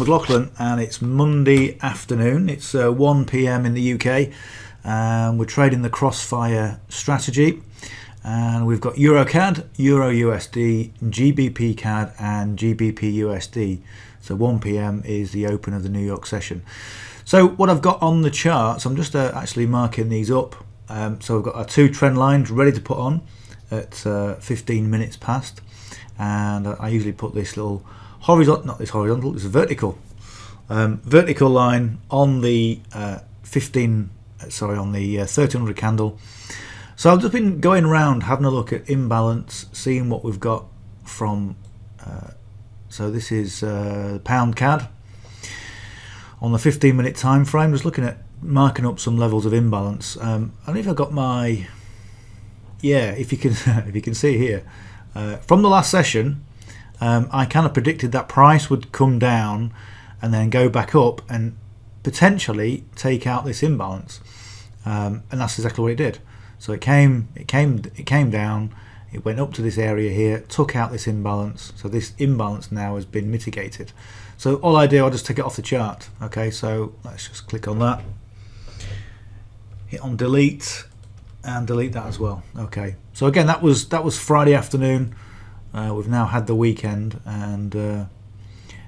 name's Lachlan and it's Monday afternoon. It's 1 p.m. in the UK and we're trading the Crossfire strategy, and we've got Euro CAD, Euro USD, GBP CAD and GBP USD. So 1 p.m. is the open of the New York session. So what I've got on the charts, I'm just actually marking these up. So we've got our two trend lines ready to put on at 15 minutes past, and I usually put this little horizontal, not this horizontal, it's a vertical line on the 1300 candle. So I've just been going around having a look at imbalance, seeing what we've got from so this is pound CAD on the 15-minute time frame, just looking at marking up some levels of imbalance. I don't know if I've got my, if you can if you can see here from the last session, I kind of predicted that price would come down and then go back up and potentially take out this imbalance, and that's exactly what it did. So it came down, it went up to this area here, took out this imbalance. So this imbalance now has been mitigated. So all I do, I'll just take it off the chart. Okay, so let's just click on that, hit on delete, and delete that as well. Okay, so again, that was Friday afternoon. We've now had the weekend, and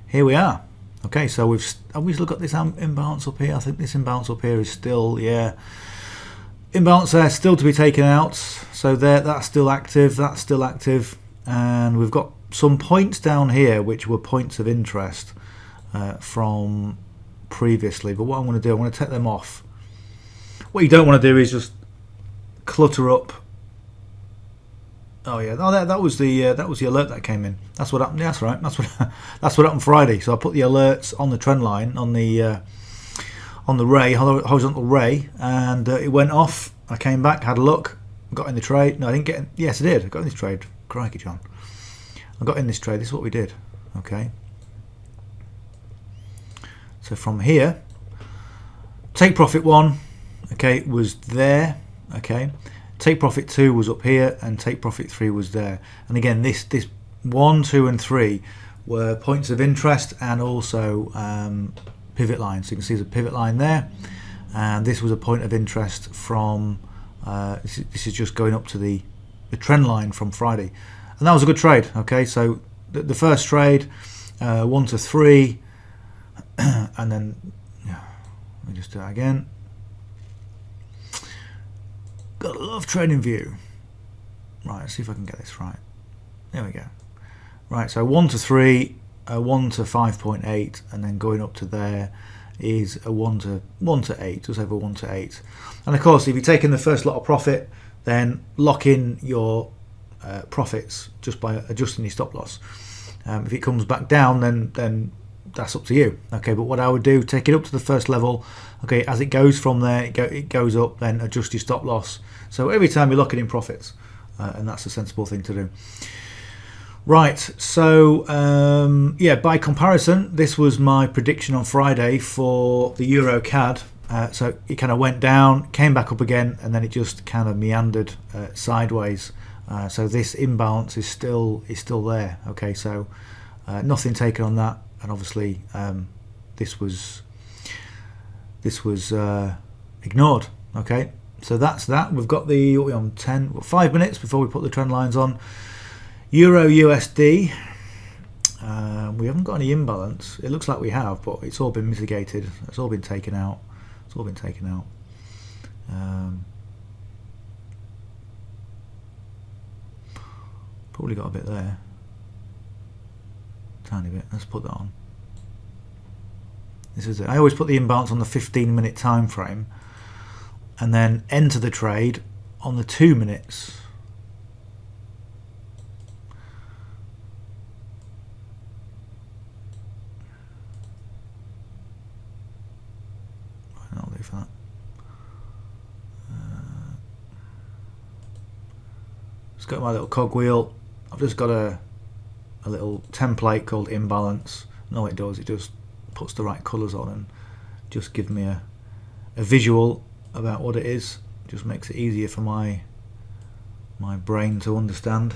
here we are. Okay, so have we still got this imbalance up here? I think this imbalance up here is still, imbalance there still to be taken out. So that's still active, and we've got some points down here which were points of interest from previously. But what I'm going to do, I'm going to take them off. What you don't want to do is just clutter up. Oh yeah, that was the alert that came in. That's what happened. Yeah, that's right. That's what happened Friday. So I put the alerts on the trend line on the horizontal ray, and it went off. I came back, had a look, got in the trade. No, I didn't get in. Yes, I did. I got in this trade. Crikey, John. I got in this trade. This is what we did. Okay. So from here, take profit 1, okay, was there. Okay. Take profit 2 was up here, and take profit 3 was there. And again, this 1, 2, and 3 were points of interest and also pivot lines. So you can see there's a pivot line there, and this was a point of interest from. This is just going up to the trend line from Friday, and that was a good trade. Okay, so the first trade, 1 to 3, and then let me just do that again. Got a lot of trading view. Right, let's see if I can get this right. There we go. Right, so 1 to 3, 1 to 5.8, and then going up to there is a 1 to 8, just over 1 to 8. And of course, if you're taking the first lot of profit, then lock in your profits just by adjusting your stop loss. If it comes back down, then that's up to you. Okay, but what I would do, take it up to the first level. Okay, as it goes from there, it goes up, then adjust your stop loss. So every time you're locking in profits, and that's a sensible thing to do. Right, so by comparison, this was my prediction on Friday for the Euro CAD. So it kind of went down, came back up again, and then it just kind of meandered sideways. So this imbalance is still there. Okay, so nothing taken on that, and obviously this was ignored. Okay, so that's that. We've got the 5 minutes before we put the trend lines on. Euro USD, we haven't got any imbalance. It looks like we have, but it's all been mitigated. It's all been taken out. Probably got a bit there, tiny bit. Let's put that on. This is it. I always put the imbalance on the 15-minute time frame, and then enter the trade on the 2 minutes. I'll do for that. Just got my little cogwheel. I've just got a little template called imbalance. And all it does, it just puts the right colours on and just gives me a visual about what it is. Just makes it easier for my brain to understand.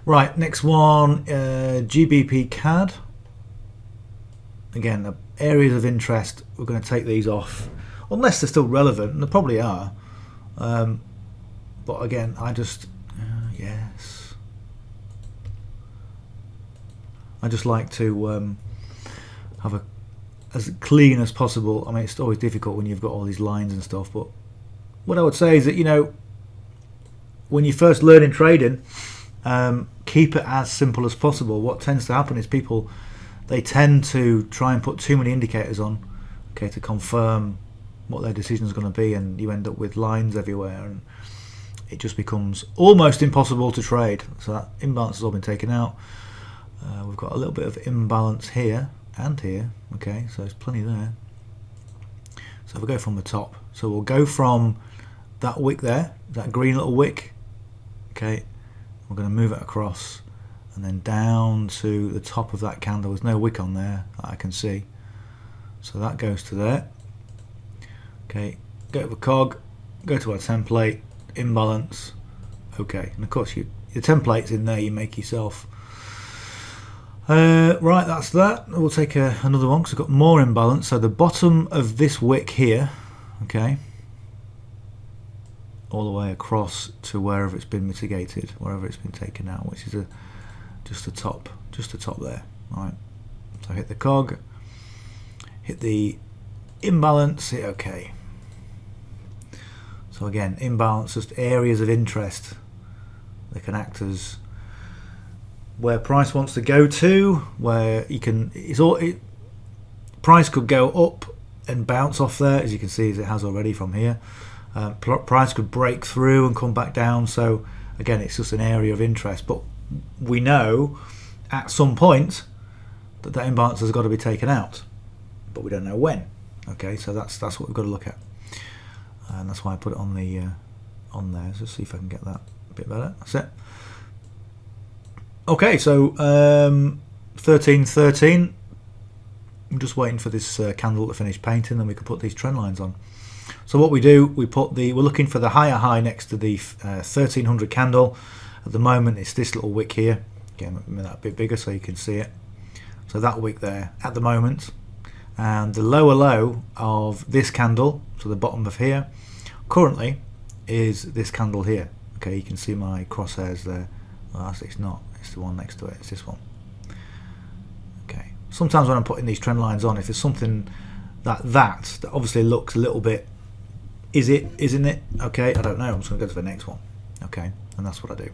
Right, next one, GBP CAD. again, the areas of interest, we're going to take these off unless they're still relevant, and they probably are. But again, I just yes, I just like to have a as clean as possible. I mean, it's always difficult when you've got all these lines and stuff, but what I would say is that, you know, when you first learning trading, keep it as simple as possible. What tends to happen is people, they tend to try and put too many indicators on, okay, to confirm what their decision is going to be, and you end up with lines everywhere, and it just becomes almost impossible to trade. So that imbalance has all been taken out. We've got a little bit of imbalance here and here, okay, so there's plenty there. So if we go from the top, so we'll go from that wick there, that green little wick, okay, we're going to move it across and then down to the top of that candle. There's no wick on there that I can see, so that goes to there. Okay, go to the cog, go to our template, imbalance, okay, and of course your template's in there, you make yourself. Right, that's that. We'll take another one because we've got more imbalance. So the bottom of this wick here, okay, all the way across to wherever it's been mitigated, wherever it's been taken out, which is just the top there. All right, so hit the cog, hit the imbalance, hit OK. So again, imbalance, just areas of interest. They can act as where price wants to go to, where you can, price could go up and bounce off there, as you can see, as it has already from here. Price could break through and come back down. So again, it's just an area of interest, but we know at some point that imbalance has got to be taken out, but we don't know when. Okay, so that's what we've got to look at, and that's why I put it on the on there. So let's see if I can get that a bit better. That's it. Okay, so 13.13. I'm just waiting for this candle to finish painting, then we can put these trend lines on. So what we do, we're looking for the higher high next to the 1300 candle. At the moment, it's this little wick here. Again, make that a bit bigger so you can see it. So that wick there at the moment, and the lower low of this candle, so the bottom of here, currently is this candle here. Okay, you can see my crosshairs there. Well, it's not. It's the one next to it. It's this one. Okay. Sometimes when I'm putting these trend lines on, if there's something that obviously looks a little bit, isn't it? Okay, I don't know. I'm just going to go to the next one. Okay, and that's what I do.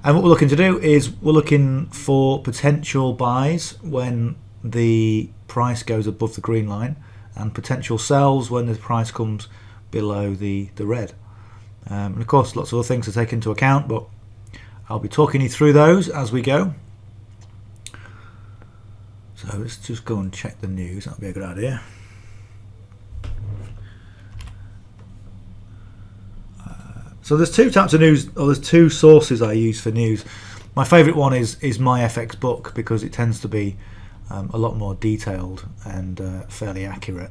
And what we're looking to do is we're looking for potential buys when the price goes above the green line, and potential sells when the price comes below the red. And of course, lots of other things to take into account, but I'll be talking you through those as we go. So let's just go and check the news. That'll be a good idea. So there's two types of news, or there's two sources I use for news. My favourite one is my FX book, because it tends to be a lot more detailed and fairly accurate.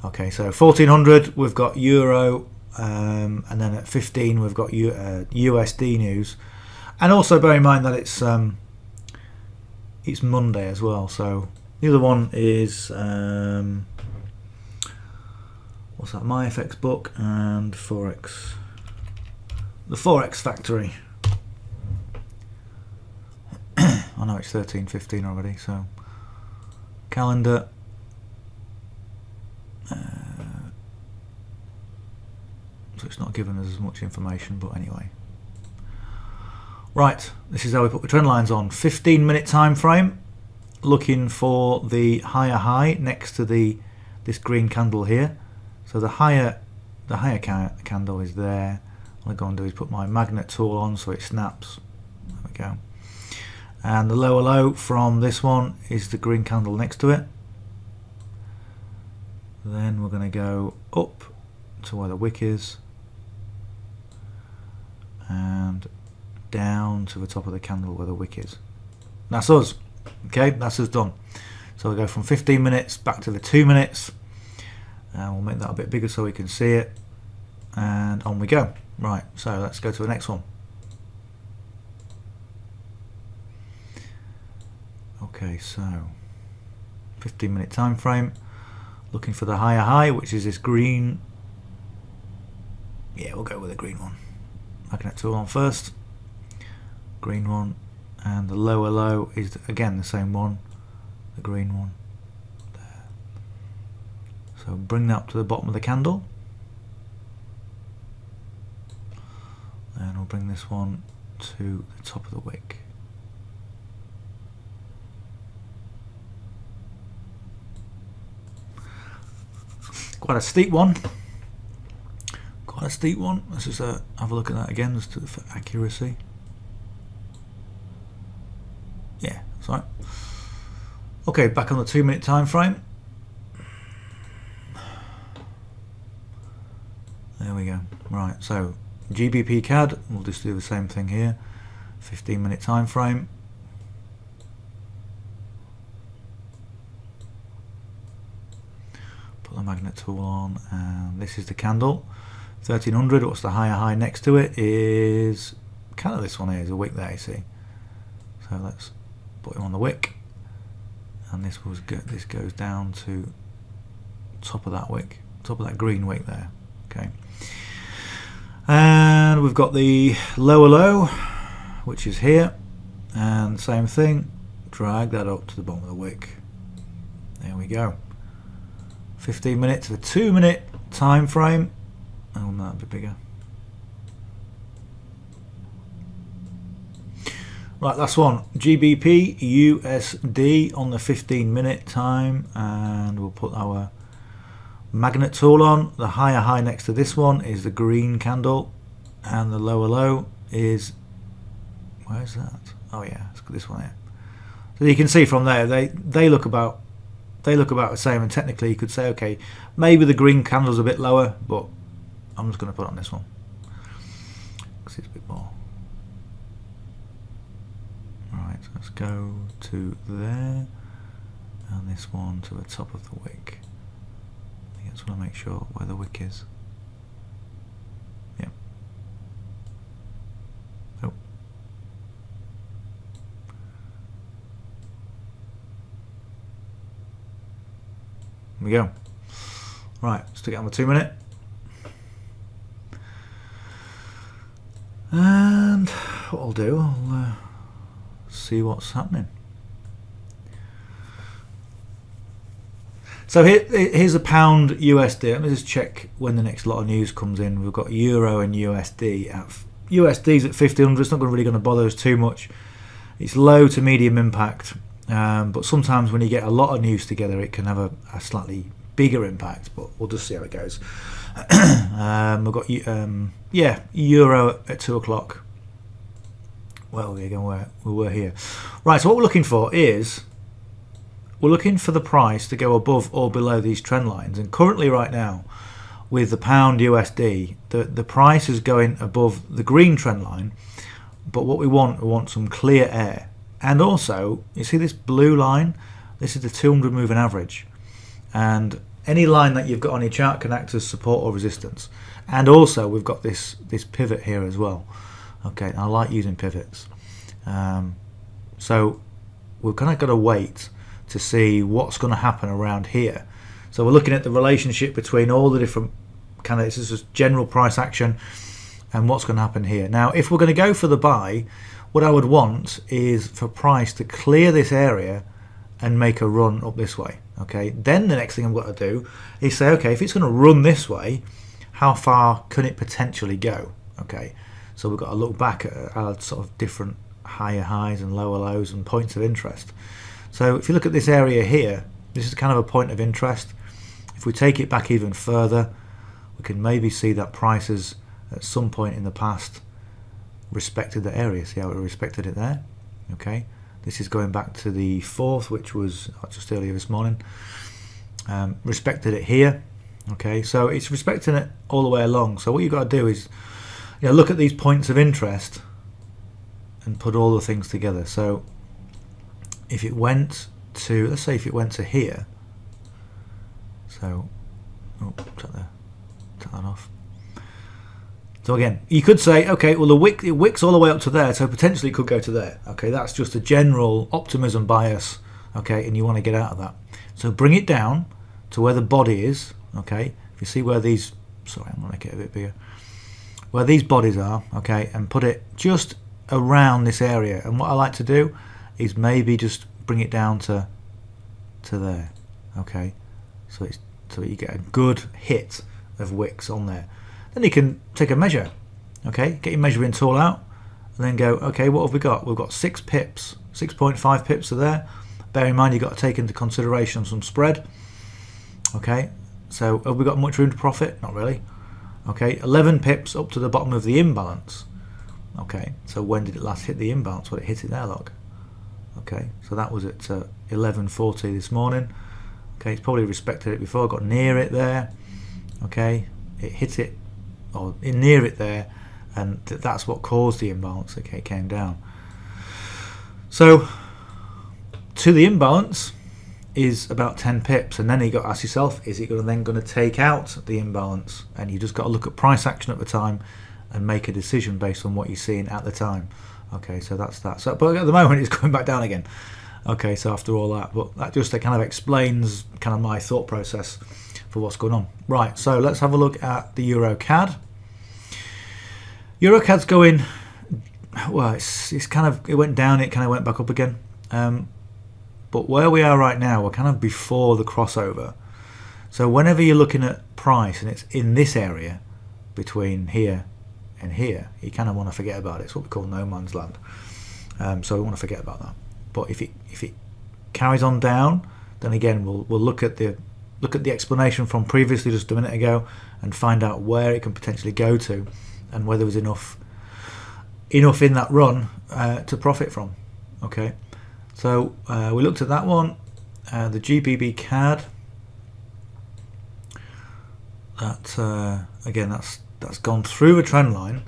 Okay, so 1400 we've got Euro, and then at 15 we've got USD news. And also bear in mind that it's Monday as well. So the other one is what's that? My FX book and Forex, the Forex Factory. I know it's 13:15 already. So calendar. So it's not giving us as much information, but anyway. Right, this is how we put the trend lines on. 15-minute time frame, looking for the higher high next to this green candle here. So the higher candle is there. What I'm going to do is put my magnet tool on so it snaps. There we go. And the lower low from this one is the green candle next to it. Then we're going to go up to where the wick is, and down to the top of the candle where the wick is. That's us. Okay, that's us done. So we'll go from 15 minutes back to the 2 minutes, and we'll make that a bit bigger so we can see it, and on we go. Right, so let's go to the next one. Okay, so 15-minute time frame, looking for the higher high, which is this green. Yeah, we'll go with the green one. Magnet tool on first, green one, and the lower low is again the same one, the green one there. So bring that up to the bottom of the candle, and we'll bring this one to the top of the wick. Quite a steep one. Quite a steep one. Let's just have a look at that again, just for accuracy. Yeah, that's right. Okay, back on the 2-minute time frame. There we go. Right, so GBP CAD, we'll just do the same thing here. 15-minute time frame. Put the magnet tool on, and this is the candle. 1300. What's the higher high next to it? Is kind of this one here. Is a wick there, you see. So let's put him on the wick, and this goes down to top of that wick, top of that green wick there. Okay. And we've got the lower low, which is here, and same thing, drag that up to the bottom of the wick. There we go. 15 minutes to the 2-minute time frame. Oh, that'd be bigger. Right, last one. GBP USD on the 15-minute time, and we'll put our magnet tool on. The higher high next to this one is the green candle, and the lower low is, where's that? Oh yeah, it's this one here. So you can see from there they look about the same, and technically you could say, okay, maybe the green candle's a bit lower, but I'm just going to put on this one because it's a bit more. Alright, so let's go to there, and this one to the top of the wick. I just want to make sure where the wick is. Yeah. Oh. Here we go. Right, stick it on the 2-minute. And what I'll do, I'll see what's happening. So here's a pound USD. Let me just check when the next lot of news comes in. We've got Euro and USD. USD's at 1500. It's not really going to bother us too much. It's low to medium impact, but sometimes when you get a lot of news together, it can have a slightly bigger impact. But we'll just see how it goes. We've got Euro at 2 o'clock. Well, we were here. Right, so what we're looking for is, we're looking for the price to go above or below these trend lines. And currently right now, with the pound USD, the price is going above the green trend line. But what we want some clear air. And also, you see this blue line? This is the 200 moving average. And any line that you've got on your chart can act as support or resistance. And also we've got this pivot here as well. Okay, I like using pivots. So we've kind of got to wait to see what's going to happen around here. So we're looking at the relationship between all the different candidates. This is general price action and what's going to happen here. Now, if we're going to go for the buy, what I would want is for price to clear this area and make a run up this way. Okay, then the next thing I've got to do is say, okay, if it's going to run this way, how far can it potentially go? Okay, so we've got to look back at our sort of different higher highs and lower lows and points of interest. So if you look at this area here, this is kind of a point of interest. If we take it back even further, we can maybe see that prices at some point in the past respected the area. See how it respected it there? Okay. This is going back to the 4th, which was just earlier this morning. Respected it here. Okay, so it's respecting it all the way along. So what you've got to do is, look at these points of interest and put all the things together. So if it went to, let's say if it went to here. So, take that off. So again, you could say, okay, well it wicks all the way up to there, so potentially it could go to there. Okay, that's just a general optimism bias. Okay, and you want to get out of that. So bring it down to where the body is, okay? If you see where these, sorry, I'm going to make it a bit bigger, where these bodies are, okay, and put it just around this area. And what I like to do is maybe just bring it down to there, okay? So you get a good hit of wicks on there. Then you can take a measure, okay? Get your measuring tool out, and then go, okay, what have we got? We've got 6 pips, 6.5 pips are there. Bear in mind, you've got to take into consideration some spread, okay? So have we got much room to profit? Not really. Okay, 11 pips up to the bottom of the imbalance. Okay, so when did it last hit the imbalance? Well, it hit it there, look. Okay, so that was at 11.40 this morning. Okay, it's probably respected it before, got near it there. Okay, it hit it, or near it there, and that's what caused the imbalance. Okay, it came down. So to the imbalance is about 10 pips, and then you got to ask yourself, is it then going to take out the imbalance? And you just got to look at price action at the time and make a decision based on what you're seeing at the time. Okay, so that's that. So, but at the moment it's going back down again. Okay, so after all that, but that just kind of explains kind of my thought process for what's going on. Right, so let's have a look at the Euro CAD. Euro CAD's going, well, it's kind of, it went down, it kind of went back up again. But where we are right now, we're kind of before the crossover. So whenever you're looking at price and it's in this area between here and here, you kind of want to forget about it. It's what we call no man's land. So we want to forget about that. But if it carries on down, then again we'll look at the explanation from previously just a minute ago and find out where it can potentially go to and whether there's enough in that run to profit from. Okay. So we looked at that one, the GBP CAD. That again, that's gone through a trend line,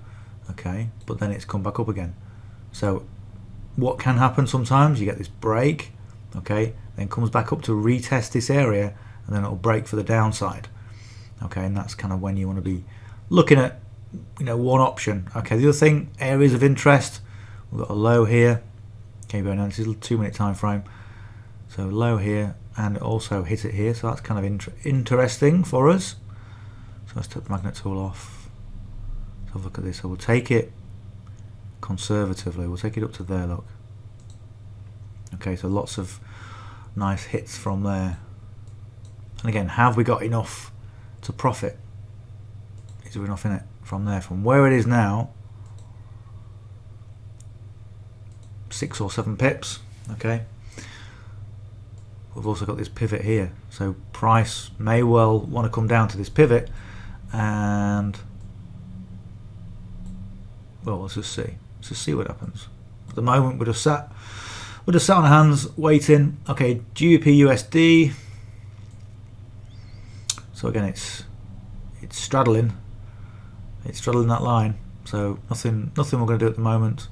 okay, but then it's come back up again. So what can happen sometimes? You get this break, okay, then comes back up to retest this area, and then it'll break for the downside, okay, and that's kind of when you want to be looking at, one option. Okay, the other thing, areas of interest, we've got a low here. Okay, now this is a 2-minute time frame. So low here, and it also hit it here. So that's kind of interesting for us. So let's take the magnet tool off. Let's have a look at this. So we'll take it conservatively. We'll take it up to there. Look. Okay, so lots of nice hits from there. And again, have we got enough to profit? Is there enough in it from there? From where it is now, 6 or 7 pips, okay. We've also got this pivot here, so price may well want to come down to this pivot, and well, let's just see what happens. At the moment, we're just sat on our hands waiting. Okay, GBP USD. So again, it's straddling that line. So nothing we're going to do at the moment.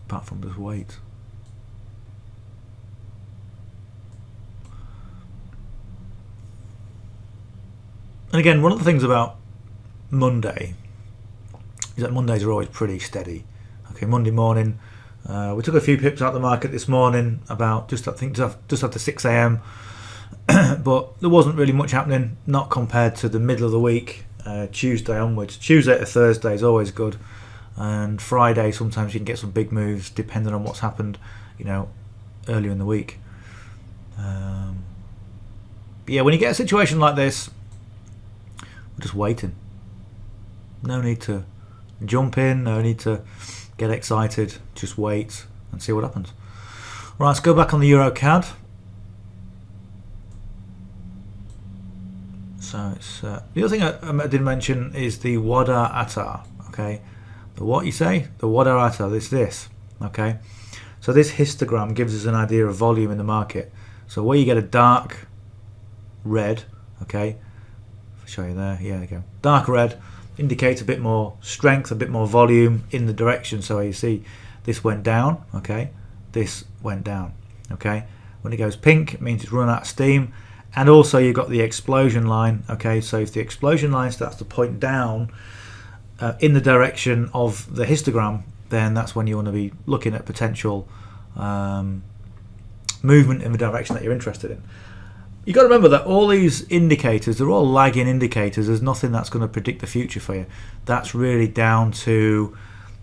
Apart from just wait. And again, one of the things about Monday is that Mondays are always pretty steady. Okay, Monday morning, we took a few pips out of the market this morning, about just after 6 a.m. But there wasn't really much happening, not compared to the middle of the week, Tuesday onwards. Tuesday to Thursday is always good. And Friday sometimes you can get some big moves depending on what's happened, earlier in the week. But yeah, when you get a situation like this, we're just waiting. No need to jump in, no need to get excited, just wait and see what happens. Right, let's go back on the Euro CAD. So it's the other thing I didn't mention is the Wadar Atar. Okay, the what you say? The Wadar Atar. This. Okay, so this histogram gives us an idea of volume in the market. So where you get a dark red, okay, I'll show you there. Yeah, there you go. Dark red indicates a bit more strength, a bit more volume in the direction. So you see, this went down. Okay, this went down. Okay, when it goes pink, it means it's run out of steam. And also you've got the explosion line. Okay, so if the explosion line starts to point down in the direction of the histogram, then that's when you want to be looking at potential movement in the direction that you're interested in. You've got to remember that all these indicators, they're all lagging indicators. There's nothing that's going to predict the future for you. That's really down to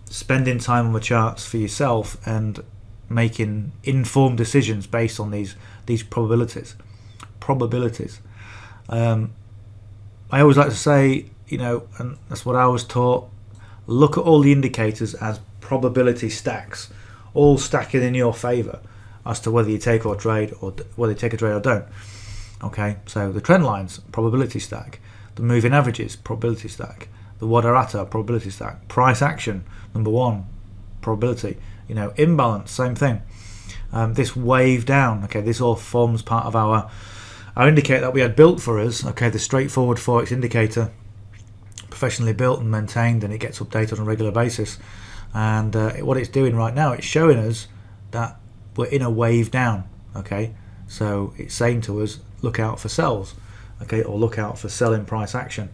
spending time on the charts for yourself and making informed decisions based on these probabilities. I always like to say, and that's what I was taught, look at all the indicators as probability stacks, all stacking in your favor as to whether you take or trade, or whether you take a trade or don't. Okay, so the trend lines, probability stack. The moving averages, probability stack. The Wadarata, probability stack. Price action, number one, probability. Imbalance, same thing. This wave down, okay, this all forms part of our indicator that we had built for us. Okay, the straightforward Forex indicator, professionally built and maintained, and it gets updated on a regular basis. And what it's doing right now, it's showing us that we're in a wave down. Okay, so it's saying to us, look out for sells, okay, or look out for selling price action.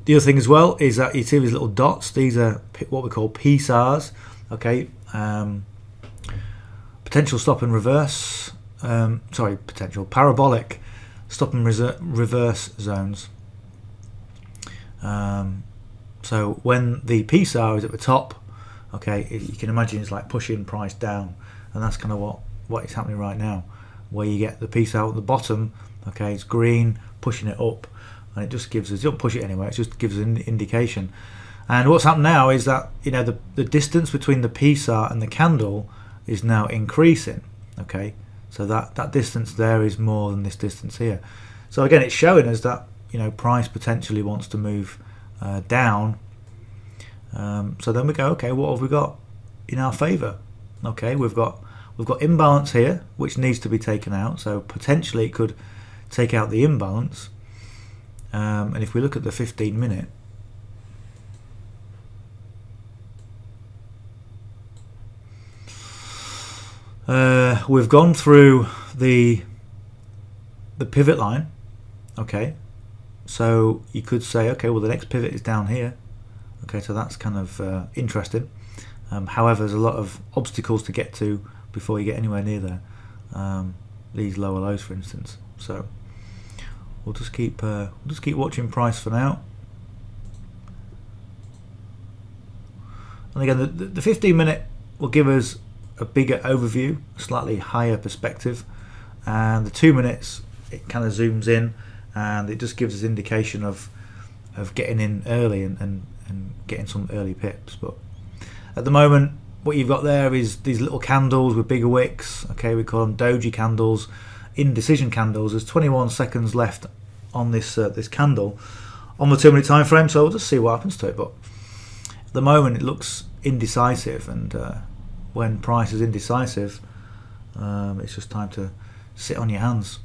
The other thing as well is that you see these little dots. These are what we call PSARs, okay, potential stop and reverse, potential parabolic stop and reverse zones. So when the PSAR is at the top, okay, you can imagine it's like pushing price down, and that's kind of what is happening right now, where you get the PSAR at the bottom, okay, it's green, pushing it up, and it just gives us, you don't push it anywhere, it just gives us an indication. And what's happened now is that the distance between the PSAR and the candle is now increasing, okay, so that distance there is more than this distance here. So again, it's showing us that price potentially wants to move down. So then we go, okay, what have we got in our favor? Okay, we've got imbalance here, which needs to be taken out. So potentially it could take out the imbalance. And if we look at the 15-minute, we've gone through the pivot line. Okay, so you could say, okay, well, the next pivot is down here. Okay, so that's kind of interesting. However, there's a lot of obstacles to get to before you get anywhere near there. These lower lows, for instance. So we'll just keep watching price for now. And again, the 15-minute will give us a bigger overview, a slightly higher perspective, and the 2 minutes, it kind of zooms in and it just gives us indication of getting in early and getting some early pips. But at the moment, what you've got there is these little candles with bigger wicks. Okay, we call them doji candles, indecision candles. There's 21 seconds left on this candle on the 2 minute time frame, so we'll just see what happens to it. But at the moment, it looks indecisive, and when price is indecisive, it's just time to sit on your hands.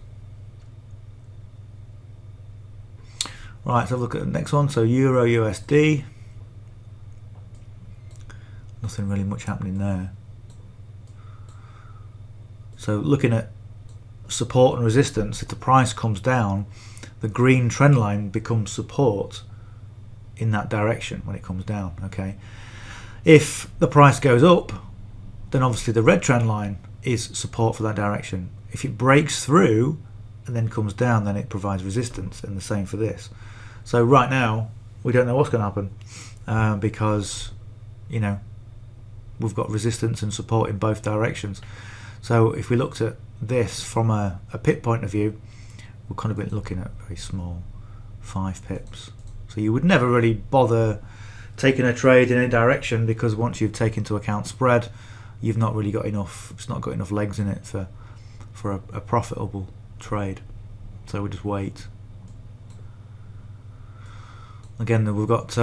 Right, so look at the next one. So Euro USD. Nothing really much happening there. So looking at support and resistance, if the price comes down, the green trend line becomes support in that direction when it comes down. Okay. If the price goes up, then obviously the red trend line is support for that direction. If it breaks through and then comes down, then it provides resistance, and the same for this. So right now we don't know what's going to happen because we've got resistance and support in both directions. So if we looked at this from a pip point of view, we're kind of been looking at very small, 5 pips. So you would never really bother taking a trade in any direction, because once you've taken into account spread, you've not really got enough. It's not got enough legs in it for a profitable trade. So we just wait. Again, we've got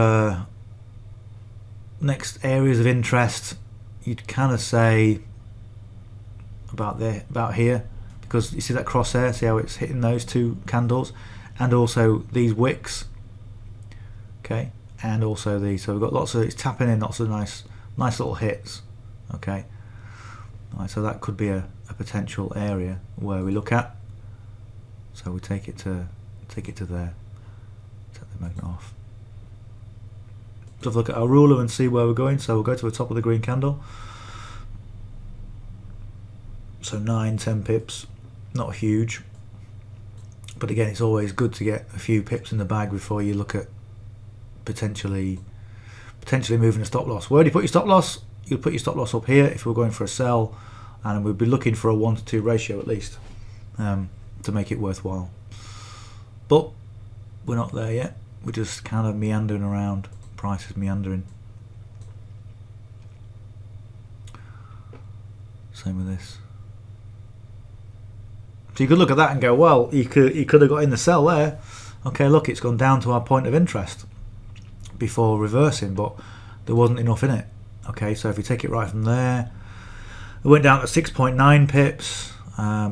next areas of interest. You'd kind of say about here, because you see that crosshair, see how it's hitting those 2 candles, and also these wicks. Okay, and also these. So we've got lots of, it's tapping in lots of nice little hits. Okay, all right, so that could be a potential area where we look at. So we take it to there. Take the magnet off. So look at our ruler and see where we're going. So we'll go to the top of the green candle. So 9-10 pips, not huge, but again, it's always good to get a few pips in the bag before you look at potentially moving a stop loss. Where do you put your stop loss? You'd put your stop loss up here if we're going for a sell, and we'd be looking for a 1-to-2 ratio at least to make it worthwhile. But we're not there yet. We're just kind of meandering around. Price is meandering. Same with this. So you could look at that and go, well, you could have got in the sell there. Okay, look, it's gone down to our point of interest before reversing, but there wasn't enough in it. Okay, so if you take it right from there, it went down to 6.9 pips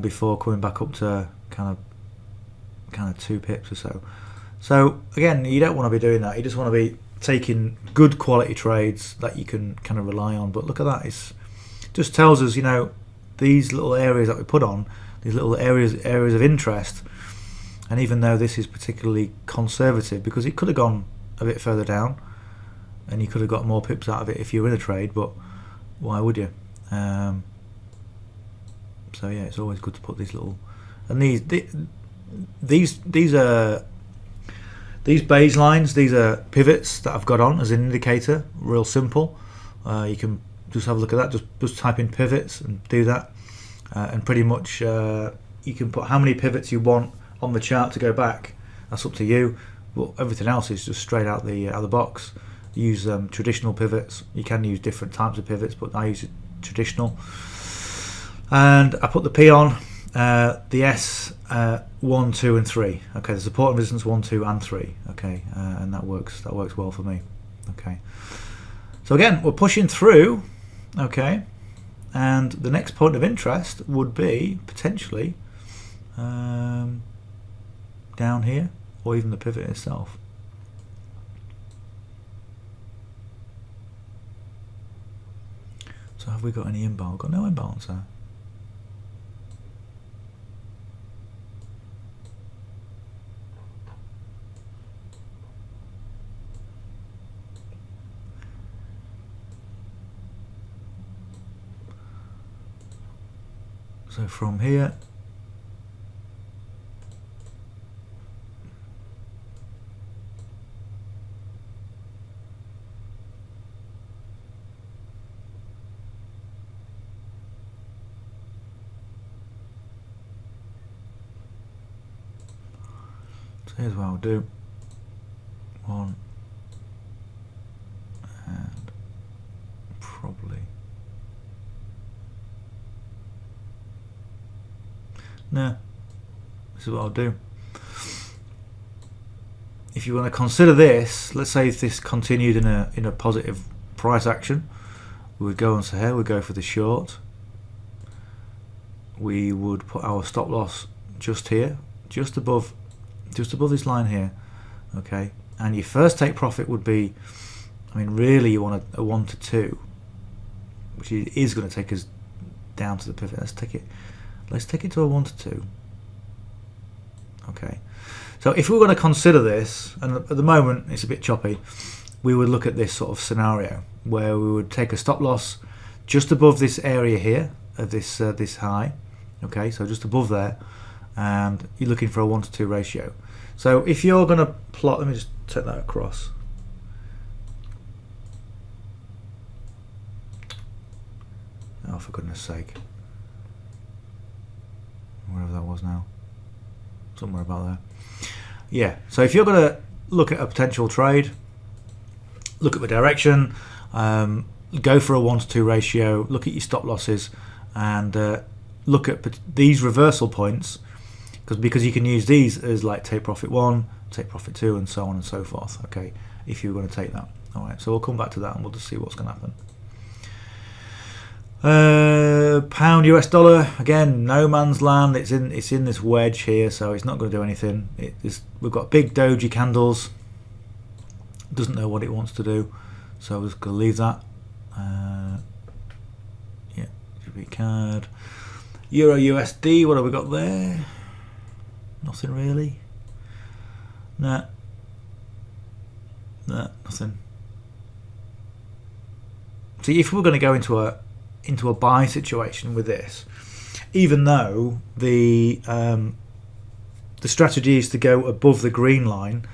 before coming back up to kind of 2 pips or so. So again, you don't want to be doing that. You just want to be taking good quality trades that you can kind of rely on. But look at that, it just tells us, you know, these little areas that we put on, these little areas of interest. And even though this is particularly conservative, because it could have gone a bit further down and you could have got more pips out of it if you were in a trade, but why would you? So yeah, it's always good to put these little, and these baselines, these are pivots that I've got on as an indicator. Real simple. You can just have a look at that. Just type in pivots and do that, and pretty much you can put how many pivots you want on the chart to go back. That's up to you. But everything else is just straight out the box. Use traditional pivots. You can use different types of pivots, but I use traditional. And I put the P on the S 1, 2, and 3. Okay, the support and resistance 1, 2, and 3. Okay, and that works well for me. Okay, so again, we're pushing through. Okay, and the next point of interest would be potentially down here, or even the pivot itself. So have we got any imbalance? Got no imbalance there. So from here, so here's what I'll do. 1 and probably no. This is what I'll do. If you want to consider this, let's say if this continued in a positive price action, we would go on to here, we'd go for the short. We would put our stop loss just here, just above this line here. Okay, and your first take profit would be, I mean, really you want a 1 to 2, which is going to take us down to the pivot. Let's take it to a 1 to 2. Okay, so if we were going to consider this, and at the moment it's a bit choppy, we would look at this sort of scenario where we would take a stop loss just above this area here of this high. Okay, so just above there, and you're looking for a 1 to 2 ratio. So if you're going to plot, let me just take that across. Oh, for goodness sake. Wherever that was now. Somewhere about there. Yeah, so if you're going to look at a potential trade, look at the direction, go for a 1 to 2 ratio, look at your stop losses, and look at these reversal points, because you can use these as like take profit 1, take profit 2, and so on and so forth. Okay, if you're going to take that. All right, so we'll come back to that and we'll just see what's going to happen. Pound US dollar, again, no man's land. It's in this wedge here, so it's not going to do anything. We've got big doji candles. Doesn't know what it wants to do, so we're just going to leave that. Yeah, GB CAD, Euro USD. What have we got there? Nothing really. Nah, nothing. See, if we're going to go into a buy situation with this, even though the strategy is to go above the green line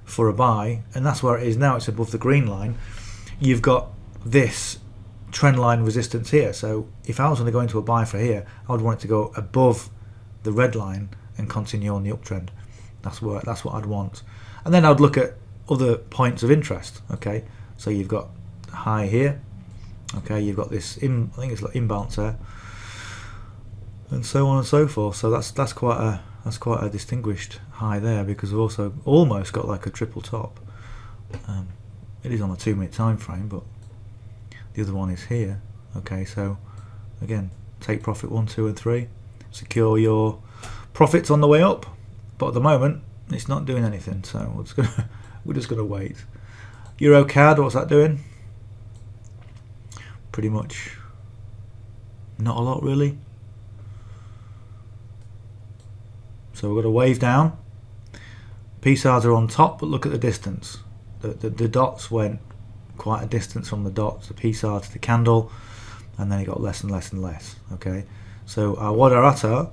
for a buy, and that's where it is now. It's above the green line. You've got this trend line resistance here. So if I was going to go into a buy for here, I would want it to go above the red line and continue on the uptrend. That's what I'd want. And then I'd look at other points of interest. Okay, so you've got high here. Okay, you've got this I think it's like imbalance there, and so on and so forth. So that's quite a distinguished high there, because we've also almost got like a triple top. It is on a 2-minute time frame, but the other one is here. Okay, so again, take profit 1, 2, and 3. Secure your profits on the way up. But at the moment, it's not doing anything, so we're just gonna wait. Euro CAD, what's that doing? Pretty much not a lot, really. So we've got a wave down. PSARs are on top, but look at the distance. The dots went quite a distance from the dots, the PSAR to the candle, and then it got less and less and less. Okay, so our Wadarata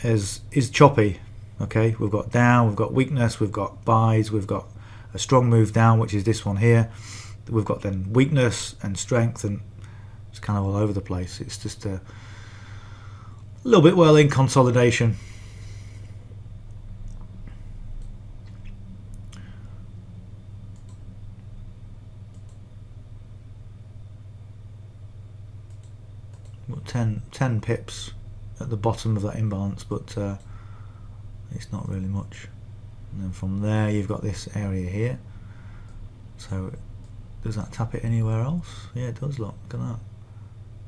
is choppy. Okay, we've got down, we've got weakness, we've got buys, we've got a strong move down, which is this one here. We've got then weakness and strength, and it's kind of all over the place. It's just a little bit well in consolidation. Got 10 pips at the bottom of that imbalance, but it's not really much. And then from there you've got this area here. So does that tap it anywhere else? Yeah, it does. Look at that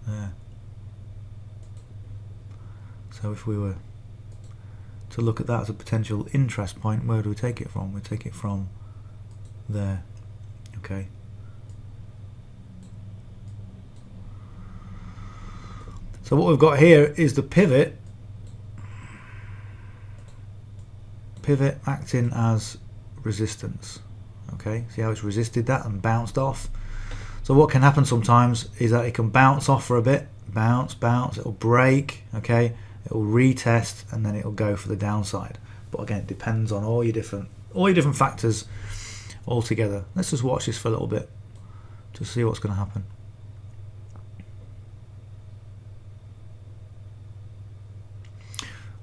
there. So if we were to look at that as a potential interest point, where do we take it from? We take it from there. Okay, so what we've got here is the pivot acting as resistance. Okay, see how it's resisted that and bounced off. So what can happen sometimes is that it can bounce off for a bit, bounce, it'll break, okay, it'll retest, and then it'll go for the downside. But again, it depends on all your different factors all together. Let's just watch this for a little bit to see what's going to happen.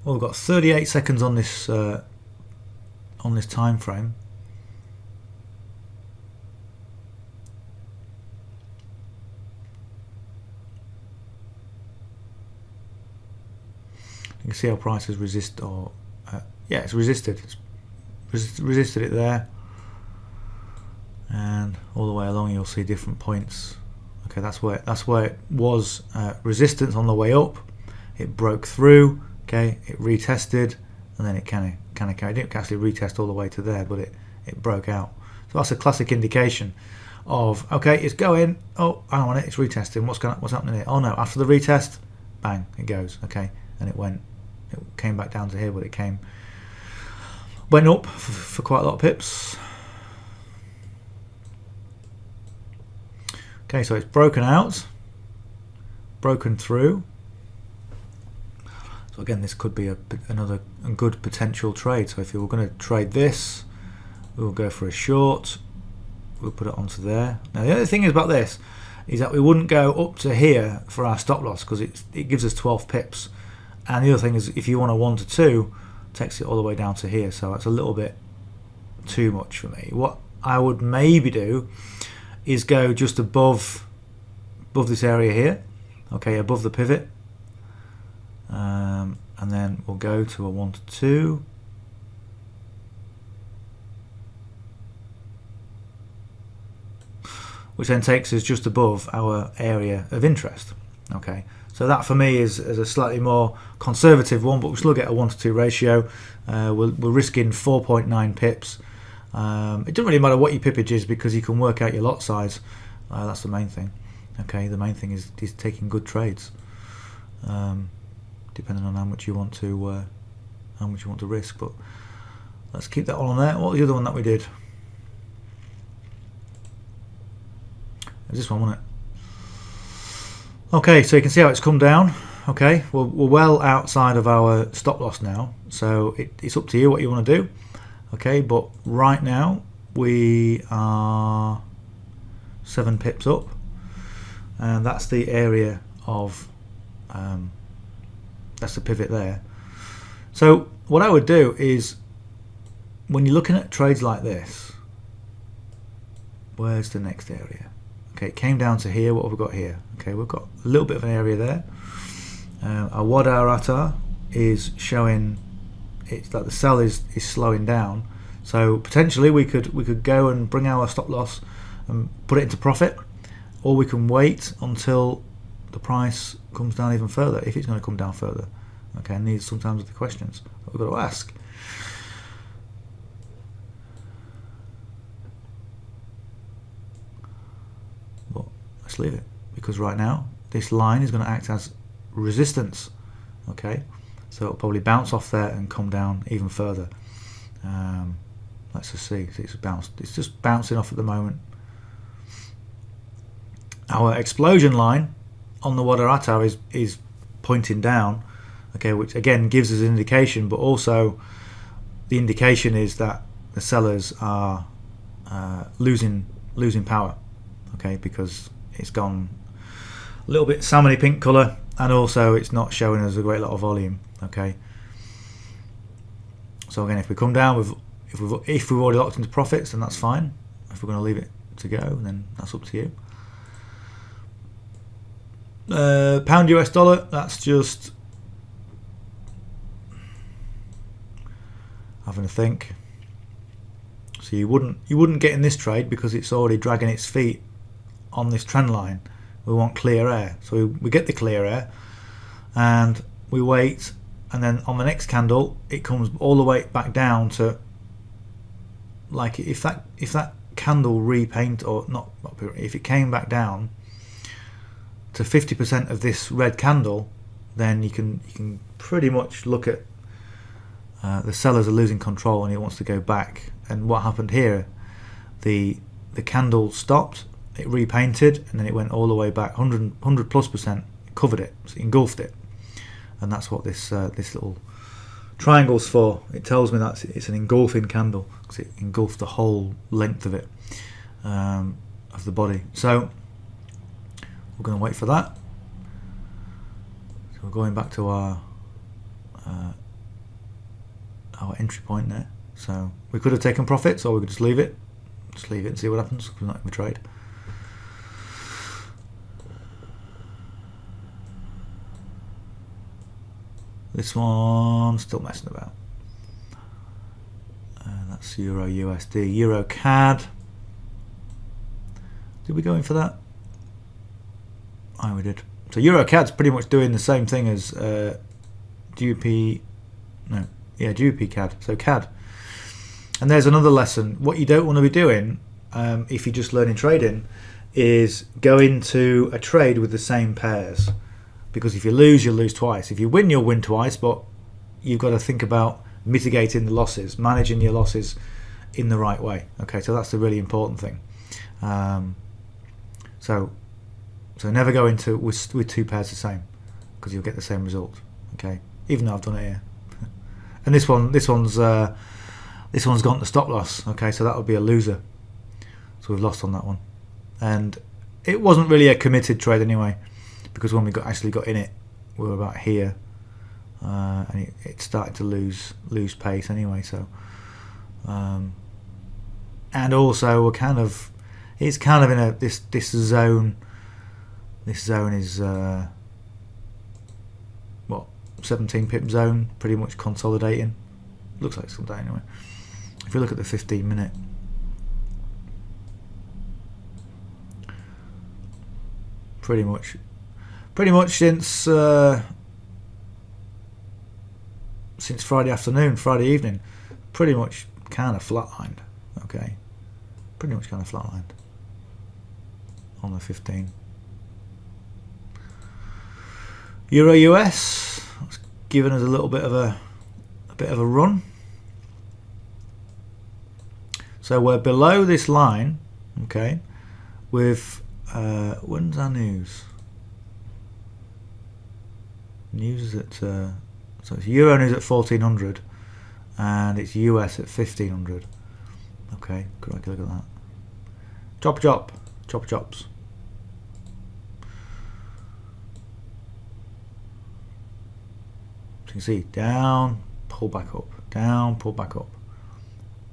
Well, we've got 38 seconds on this time frame. You can see how prices resist, or yeah, it's resisted. It's resisted it there, and all the way along you'll see different points. Okay, that's where it was resistance on the way up. It broke through. Okay, it retested, and then it kind of didn't actually retest all the way to there, but it broke out. So that's a classic indication of, okay, it's going. Oh, hang on, it's retesting. What's happening here? Oh no, after the retest, bang, it goes. Okay, and it came back down to here, but it went up for quite a lot of pips. Okay, so it's broken out, broken through. So again, this could be another good potential trade. So if you were going to trade this, we'll go for a short. We'll put it onto there. Now the other thing is about this is that we wouldn't go up to here for our stop loss, because it gives us 12 pips. And the other thing is, if you want a 1 to 2, takes it all the way down to here. So that's a little bit too much for me. What I would maybe do is go just above this area here. Okay, above the pivot. And then we'll go to a 1 to 2. Which then takes us just above our area of interest. Okay, so that for me is a slightly more conservative one, but we still get a 1 to 2 ratio. We're risking 4.9 pips. It doesn't really matter what your pippage is, because you can work out your lot size. That's the main thing. Okay, the main thing is taking good trades, depending on how much you want to risk. But let's keep that all on there. What was the other one that we did? It was this one, wasn't it? Okay, so you can see how it's come down. Okay, we're well outside of our stop loss now, so it's up to you what you want to do. Okay, but right now we are 7 pips up, and that's the area of that's the pivot there. So what I would do is, when you're looking at trades like this, where's the next area? Okay, it came down to here. What have we got here? Okay, we've got a little bit of an area there. Our WAD hour ATAR is showing it's like the sell is slowing down. So potentially we could go and bring our stop loss and put it into profit, or we can wait until the price comes down even further, if it's going to come down further. Okay, and these sometimes are the questions that we've got to ask. But let's leave it, because right now this line is going to act as resistance. Okay, so it'll probably bounce off there and come down even further. Let's just see. It's just bouncing off at the moment. Our explosion line on the WAD hour ATAR is pointing down. Okay, which again gives us an indication, but also the indication is that the sellers are losing power. Okay, because it's gone a little bit salmony pink colour, and also it's not showing us a great lot of volume. Okay, so again, if we come down with if we've already locked into profits, then that's fine. If we're going to leave it to go, then that's up to you. Pound US dollar, that's just having a think. So you wouldn't get in this trade because it's already dragging its feet on this trend line. We want clear air, so we get the clear air and we wait, and then on the next candle it comes all the way back down to, like, if that candle repaint, or not if it came back down to 50% of this red candle, then you can pretty much look at the sellers are losing control and it wants to go back. And what happened here, the candle stopped, it repainted, and then it went all the way back 100+%, covered it, so it engulfed it. And that's what this little triangle's for. It tells me that it's an engulfing candle, because it engulfed the whole length of it, of the body. So we're going to wait for that. So we're going back to our entry point there. So we could have taken profits, or we could just leave it and see what happens. We're not in the trade. This one's still messing about. That's Euro USD. Euro CAD. Did we go in for that? Oh, we did. So Euro CAD's pretty much doing the same thing as GBP. No, yeah, GBP CAD. So CAD. And there's another lesson. What you don't want to be doing, if you're just learning trading, is go into a trade with the same pairs. Because if you lose, you'll lose twice. If you win, you'll win twice, but you've got to think about mitigating the losses, managing your losses in the right way. Okay, so that's the really important thing. So never go into with two pairs the same, because you'll get the same result. Okay, even though I've done it here. And this one's gone to stop loss. Okay, so that would be a loser. So we've lost on that one, and it wasn't really a committed trade anyway, because when we actually got in it, we were about here, and it started to lose pace anyway. So, and also it's kind of in this zone. This zone is 17 pip zone, pretty much consolidating. Looks like it's anyway. If you look at the 15-minute, pretty much since Friday afternoon, Friday evening, pretty much kind of flatlined. Okay, pretty much kind of flatlined on the 15. Euro US, it's given us a little bit of a run. So we're below this line, okay, with when's our news? News is at so it's Euro news at 1400, and it's US at 1500. Okay, good. Look at that. Chops. So you can see down, pull back up, down, pull back up.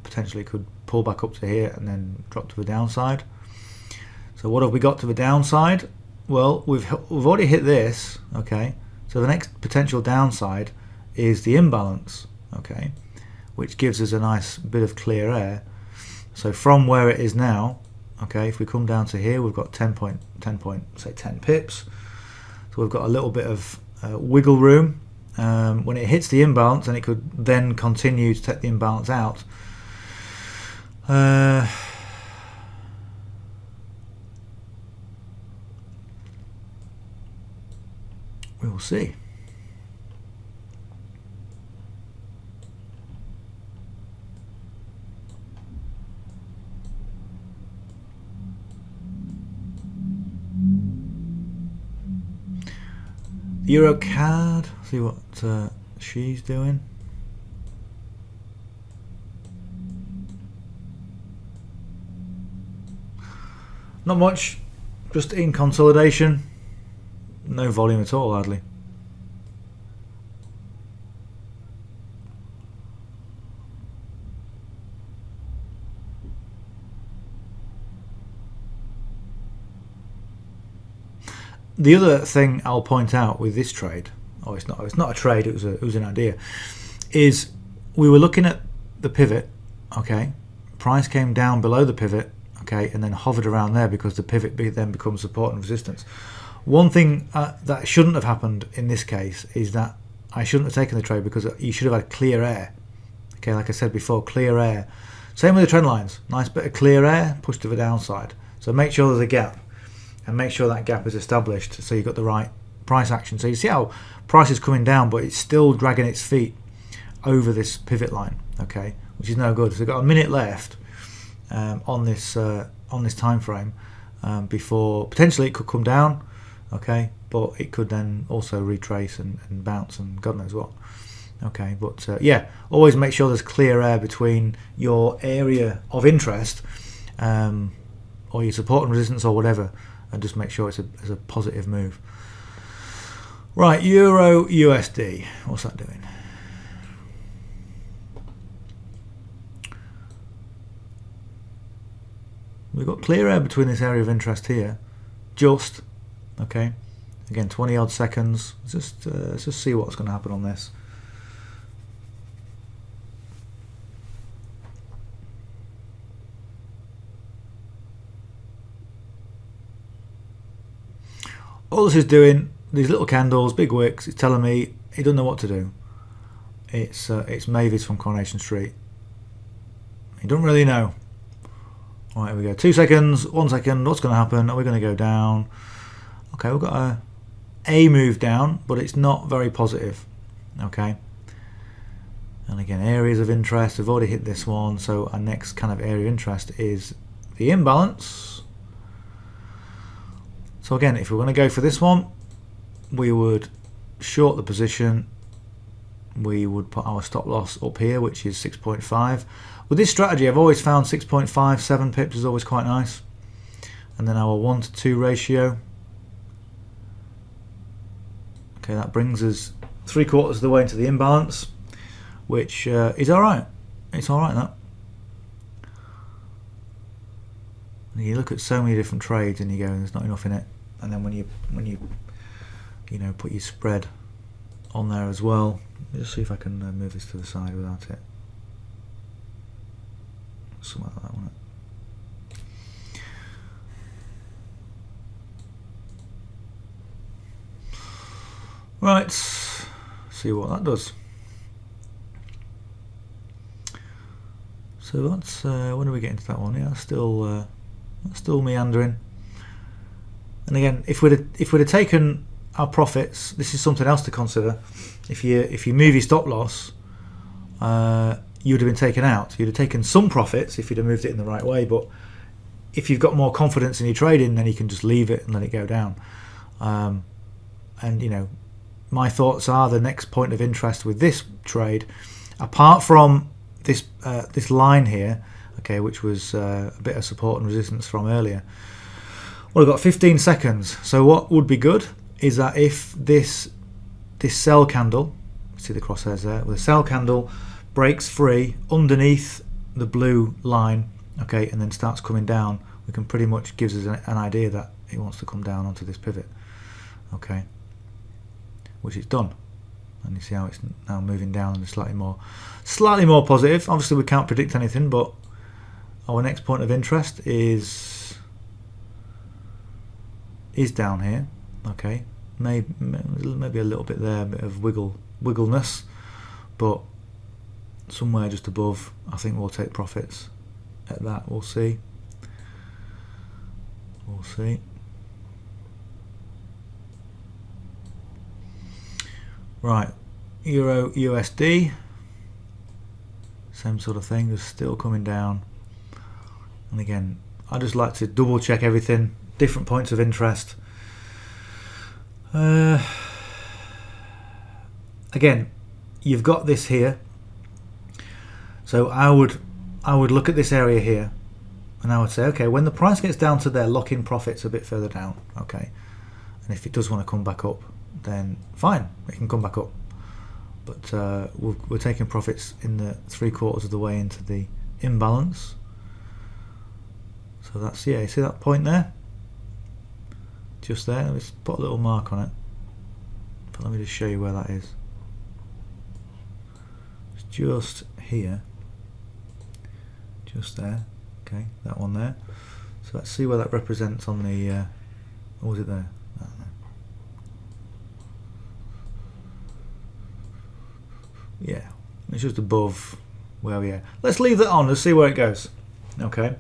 Potentially could pull back up to here and then drop to the downside. So what have we got to the downside? Well, we've already hit this. Okay, so the next potential downside is the imbalance. Okay, which gives us a nice bit of clear air. So from where it is now, okay, if we come down to here, we've got 10 pips. So we've got a little bit of wiggle room. When it hits the imbalance, and it could then continue to take the imbalance out. We will see. Euro CAD, see what she's doing. Not much, just in consolidation. No volume at all, hardly. The other thing I'll point out with this trade, it's not a trade, it was an idea, is we were looking at the pivot, okay, price came down below the pivot, okay, and then hovered around there because the pivot then becomes support and resistance. One thing that shouldn't have happened in this case is that I shouldn't have taken the trade, because you should have had clear air, okay, like I said before, clear air. Same with the trend lines, nice bit of clear air, push to the downside. So make sure there's a gap, and make sure that gap is established so you've got the right price action. So you see how price is coming down, but it's still dragging its feet over this pivot line, okay, which is no good. So we've got a minute left on this time frame before potentially it could come down, okay, but it could then also retrace and bounce and God knows what. Okay, but yeah, always make sure there's clear air between your area of interest or your support and resistance or whatever, and just make sure it's a positive move. Right, Euro USD, what's that doing? We've got clear air between this area of interest here, just, okay, again 20 odd seconds. Let's just see what's going to happen on this. All this is doing, these little candles, big wicks, it's telling me it doesn't know what to do. It's Mavis from Coronation Street. He doesn't really know. Right, here we go. 2 seconds, 1 second, what's going to happen? Are we going to go down? Okay, we've got a move down, but it's not very positive. Okay. And again, areas of interest, we've already hit this one, so our next kind of area of interest is the imbalance. So again, if we're going to go for this one, we would short the position. We would put our stop loss up here, which is 6.5. With this strategy, I've always found 6.57 pips is always quite nice. And then our 1 to 2 ratio. Okay, that brings us 3/4 of the way into the imbalance, which is all right. It's all right, that. And you look at so many different trades and you go, there's not enough in it. And then when you put your spread on there as well. Let me just see if I can move this to the side without it. Something like that, won't it? Right, see what that does. So that's when do we get into that one? Yeah, still meandering. And again, if we'd have taken our profits, this is something else to consider. If you move your stop loss, you'd have been taken out. You'd have taken some profits if you'd have moved it in the right way. But if you've got more confidence in your trading, then you can just leave it and let it go down. And my thoughts are the next point of interest with this trade, apart from this this line here, okay, which was a bit of support and resistance from earlier. Well, we've got 15 seconds. So what would be good is that if this sell candle, see the crosshairs there, with a sell candle breaks free underneath the blue line, okay, and then starts coming down, we can pretty much gives us an idea that it wants to come down onto this pivot, okay, which it's done. And you see how it's now moving down and slightly more positive. Obviously we can't predict anything, but our next point of interest is down here, okay, maybe a little bit there, a bit of wiggleness, but somewhere just above, I think we'll take profits at that. We'll see. Right, Euro USD, same sort of thing, just still coming down. And again, I just like to double check everything, different points of interest. Again, you've got this here, so I would look at this area here, and I would say, okay, when the price gets down to there, lock in profits a bit further down, okay, and if it does want to come back up, then fine, it can come back up, but we're taking profits in the 3/4 of the way into the imbalance. So that's, yeah, you see that point there, just there. Let's put a little mark on it, but let me just show you where that is. It's just here, just there, okay, that one there. So let's see where that represents on the what was it there? I don't know. Yeah, it's just above where we are. Let's leave that on, let's see where it goes, okay.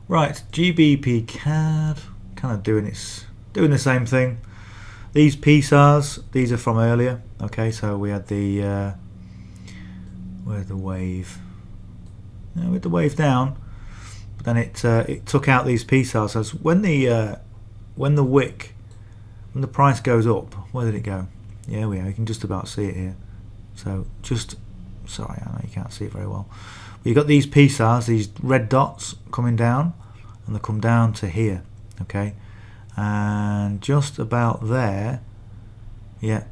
Right, GBP CAD, kind of doing the same thing. These PSARs, these are from earlier. Okay, so we had the where's the wave? Yeah, with the wave down, but then it took out these PSARs. So when the wick, when the price goes up, where did it go? Yeah, we are. You can just about see it here. So just, sorry, I know you can't see it very well. But you've got these PSARs, these red dots coming down, and they come down to here, okay, and just about there, yeah,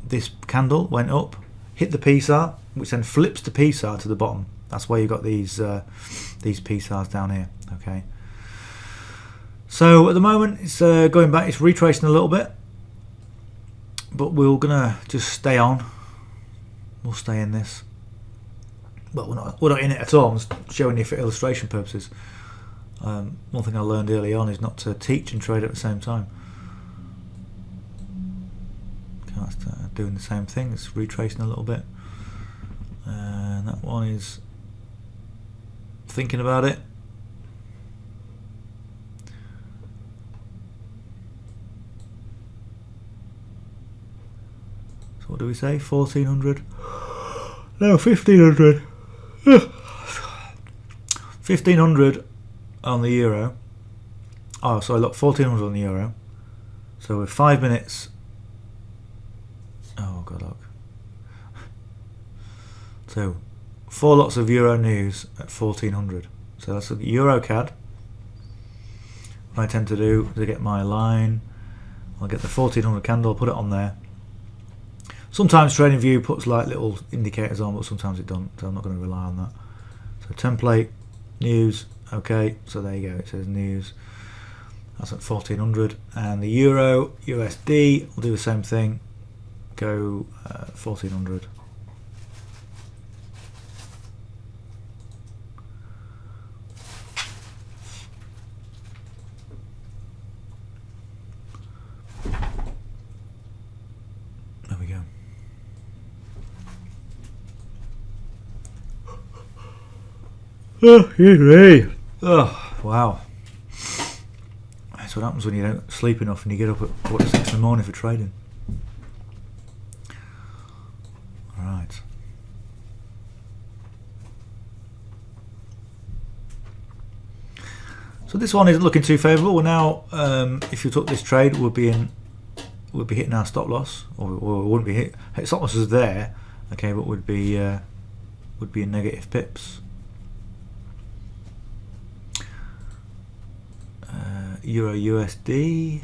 this candle went up, hit the PSAR, which then flips the PSAR to the bottom. That's why you've got these PSARs down here, okay. So at the moment it's going back, it's retracing a little bit, but we're gonna just stay on. We'll stay in this. But we're not in it at all. I'm just showing you for illustration purposes. One thing I learned early on is not to teach and trade at the same time. Okay, start doing the same thing. It's retracing a little bit, and that one is thinking about it. So what do we say? 1400? No, 1500. 1500 on the euro. Oh, sorry, look, 1400 on the euro. So with 5 minutes. Oh god, look. So 4 lots of euro news at 1400. So that's a euro CAD. What I tend to do is I get my line, I'll get the 1400 candle, put it on there. Sometimes TradingView puts like little indicators on, but sometimes it don't, so I'm not going to rely on that. So template, news, okay, so there you go, it says news. That's at 1400. And the euro, USD, we'll do the same thing, go 1400. There we go. Oh, excuse me. Oh, wow. That's what happens when you don't sleep enough and you get up at 6 in the morning for trading. Alright. this one isn't looking too favourable. We're now, if you took this trade, we'd be hitting our stop loss, or we wouldn't be hit. Stop loss is there, okay, but would be in negative pips. Euro USD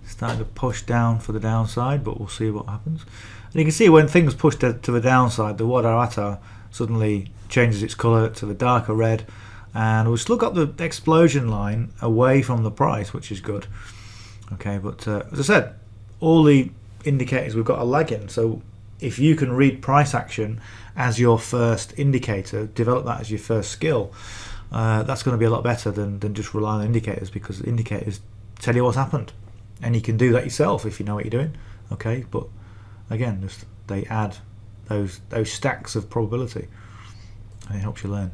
starting to push down for the downside, but we'll see what happens. And you can see when things push to the downside, the Wadarata suddenly changes its colour to the darker red, and we've still got the explosion line away from the price, which is good. Okay, but as I said, all the indicators we've got are lagging, so if you can read price action as your first indicator, develop that as your first skill, that's going to be a lot better than just rely on indicators, because the indicators tell you what's happened, and you can do that yourself if you know what you're doing. Okay, but again, they add those stacks of probability, and it helps you learn.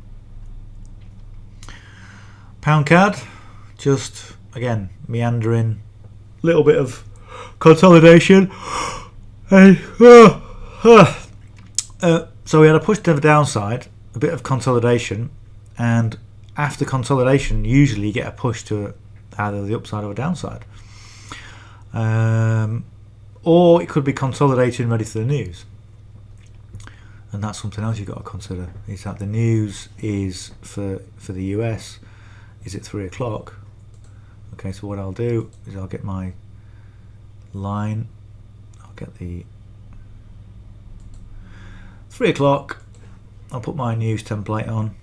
Pound CAD, just again meandering, little bit of consolidation. So we had a push to the downside, a bit of consolidation, and after consolidation usually you get a push to either the upside or the downside, or it could be consolidating ready for the news. And that's something else you've got to consider, is that the news is for the US is at 3 o'clock. Okay, so what I'll do is I'll get my line, I'll get the 3 o'clock, I'll put my news template on.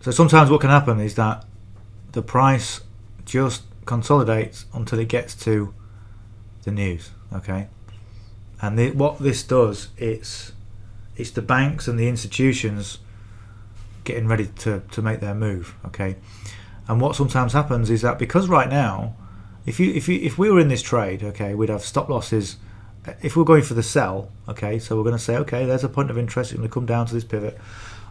So sometimes what can happen is that the price just consolidates until it gets to the news, okay? And what this does, it's the banks and the institutions getting ready to make their move, okay? And what sometimes happens is that because right now, if we were in this trade, okay, we'd have stop losses. If we're going for the sell, okay, so we're going to say, okay, there's a point of interest, it's going to come down to this pivot.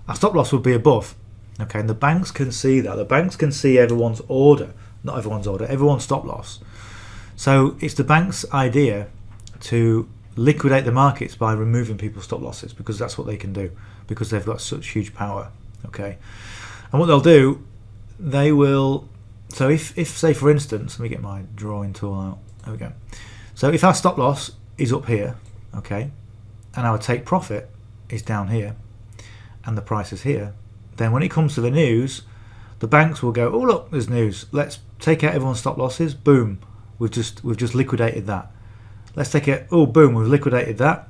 Our stop loss would be above, okay, and the banks can see that. The banks can see everyone's order, not everyone's order, everyone's stop loss. So it's the bank's idea to liquidate the markets by removing people's stop losses, because that's what they can do, because they've got such huge power, okay. And what they'll do, they will, so if say for instance, let me get my drawing tool out, there we go. So if our stop loss is up here, okay, and our take profit is down here, and the price is here, then when it comes to the news, the banks will go, oh look, there's news, let's take out everyone's stop losses, boom, we've just liquidated that. Let's take it, oh boom, we've liquidated that.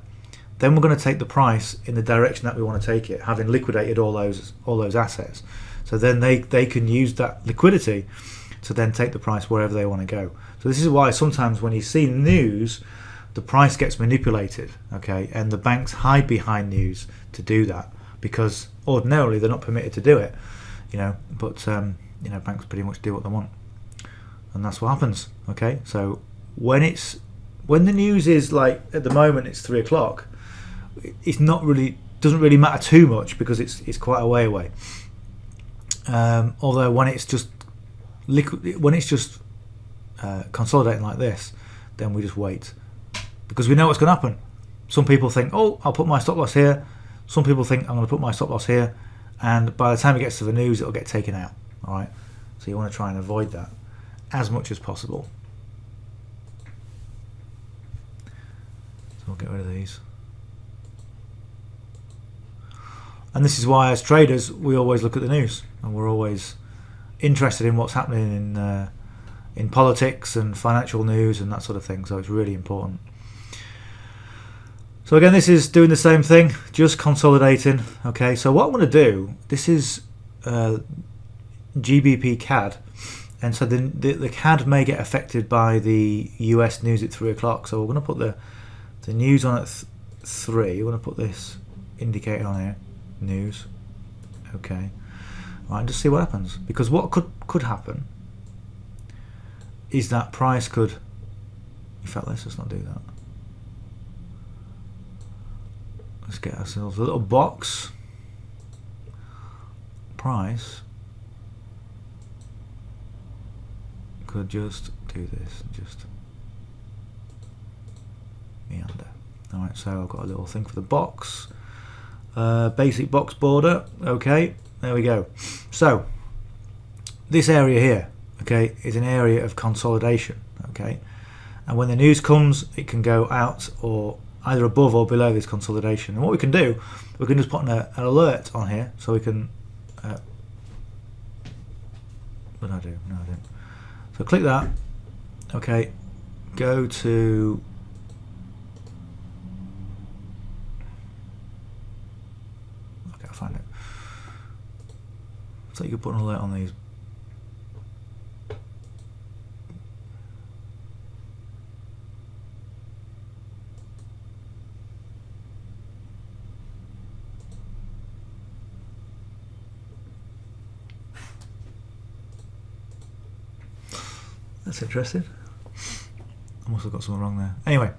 Then we're going to take the price in the direction that we want to take it, having liquidated all those assets. So then they can use that liquidity to then take the price wherever they want to go. So this is why sometimes when you see news, the price gets manipulated, okay, and the banks hide behind news to do that, because ordinarily they're not permitted to do it, you know, but you know, banks pretty much do what they want, and that's what happens, okay. So when the news is like, at the moment it's 3 o'clock, it's not really, doesn't really matter too much, because it's quite a way away. Although when it's just consolidating like this, then we just wait, because we know what's going to happen. Some people think, oh, I'll put my stop loss here. Some people think I'm going to put my stop loss here, and by the time it gets to the news, it'll get taken out. All right, so you want to try and avoid that as much as possible. So we'll get rid of these. And this is why, as traders, we always look at the news, and we're always interested in what's happening in politics and financial news and that sort of thing. So it's really important. So again, this is doing the same thing, just consolidating. Okay, so what I want to do, this is GBP CAD, and so the CAD may get affected by the US news at 3 o'clock. So we're going to put the news on at 3. We're going to put this indicator on here, news. Okay, right, and just see what happens, because what could happen is that price could, in fact, let's not do that. Let's get ourselves a little box. Price could just do this, just meander. Alright, so I've got a little thing for the box. Basic box border, okay. there we go. So this area here, okay, is an area of consolidation, okay, and when the news comes, it can go out or either above or below this consolidation. And what we can do, we can just put an alert on here, so we can what did I do? No, I didn't. So click that, okay, go to okay, I'll find it. So you can put an alert on these. That's interesting. I must have got something wrong there. Anyway,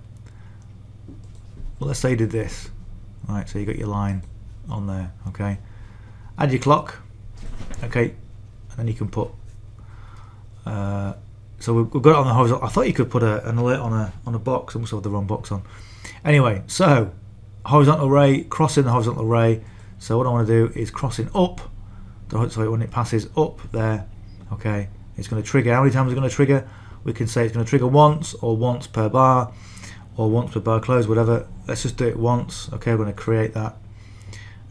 well, let's say you did this. All right, so you got your line on there, okay. Add your clock, okay, and then you can put. So we've got it on the horizontal. I thought you could put an alert on a box. I must have the wrong box on. Anyway, so horizontal ray, crossing the horizontal ray. So what I want to do is crossing up. So when it passes up there, okay. It's going to trigger. How many times is it going to trigger? We can say it's going to trigger once, or once per bar, or once per bar close, whatever. Let's just do it once. Okay, we're going to create that,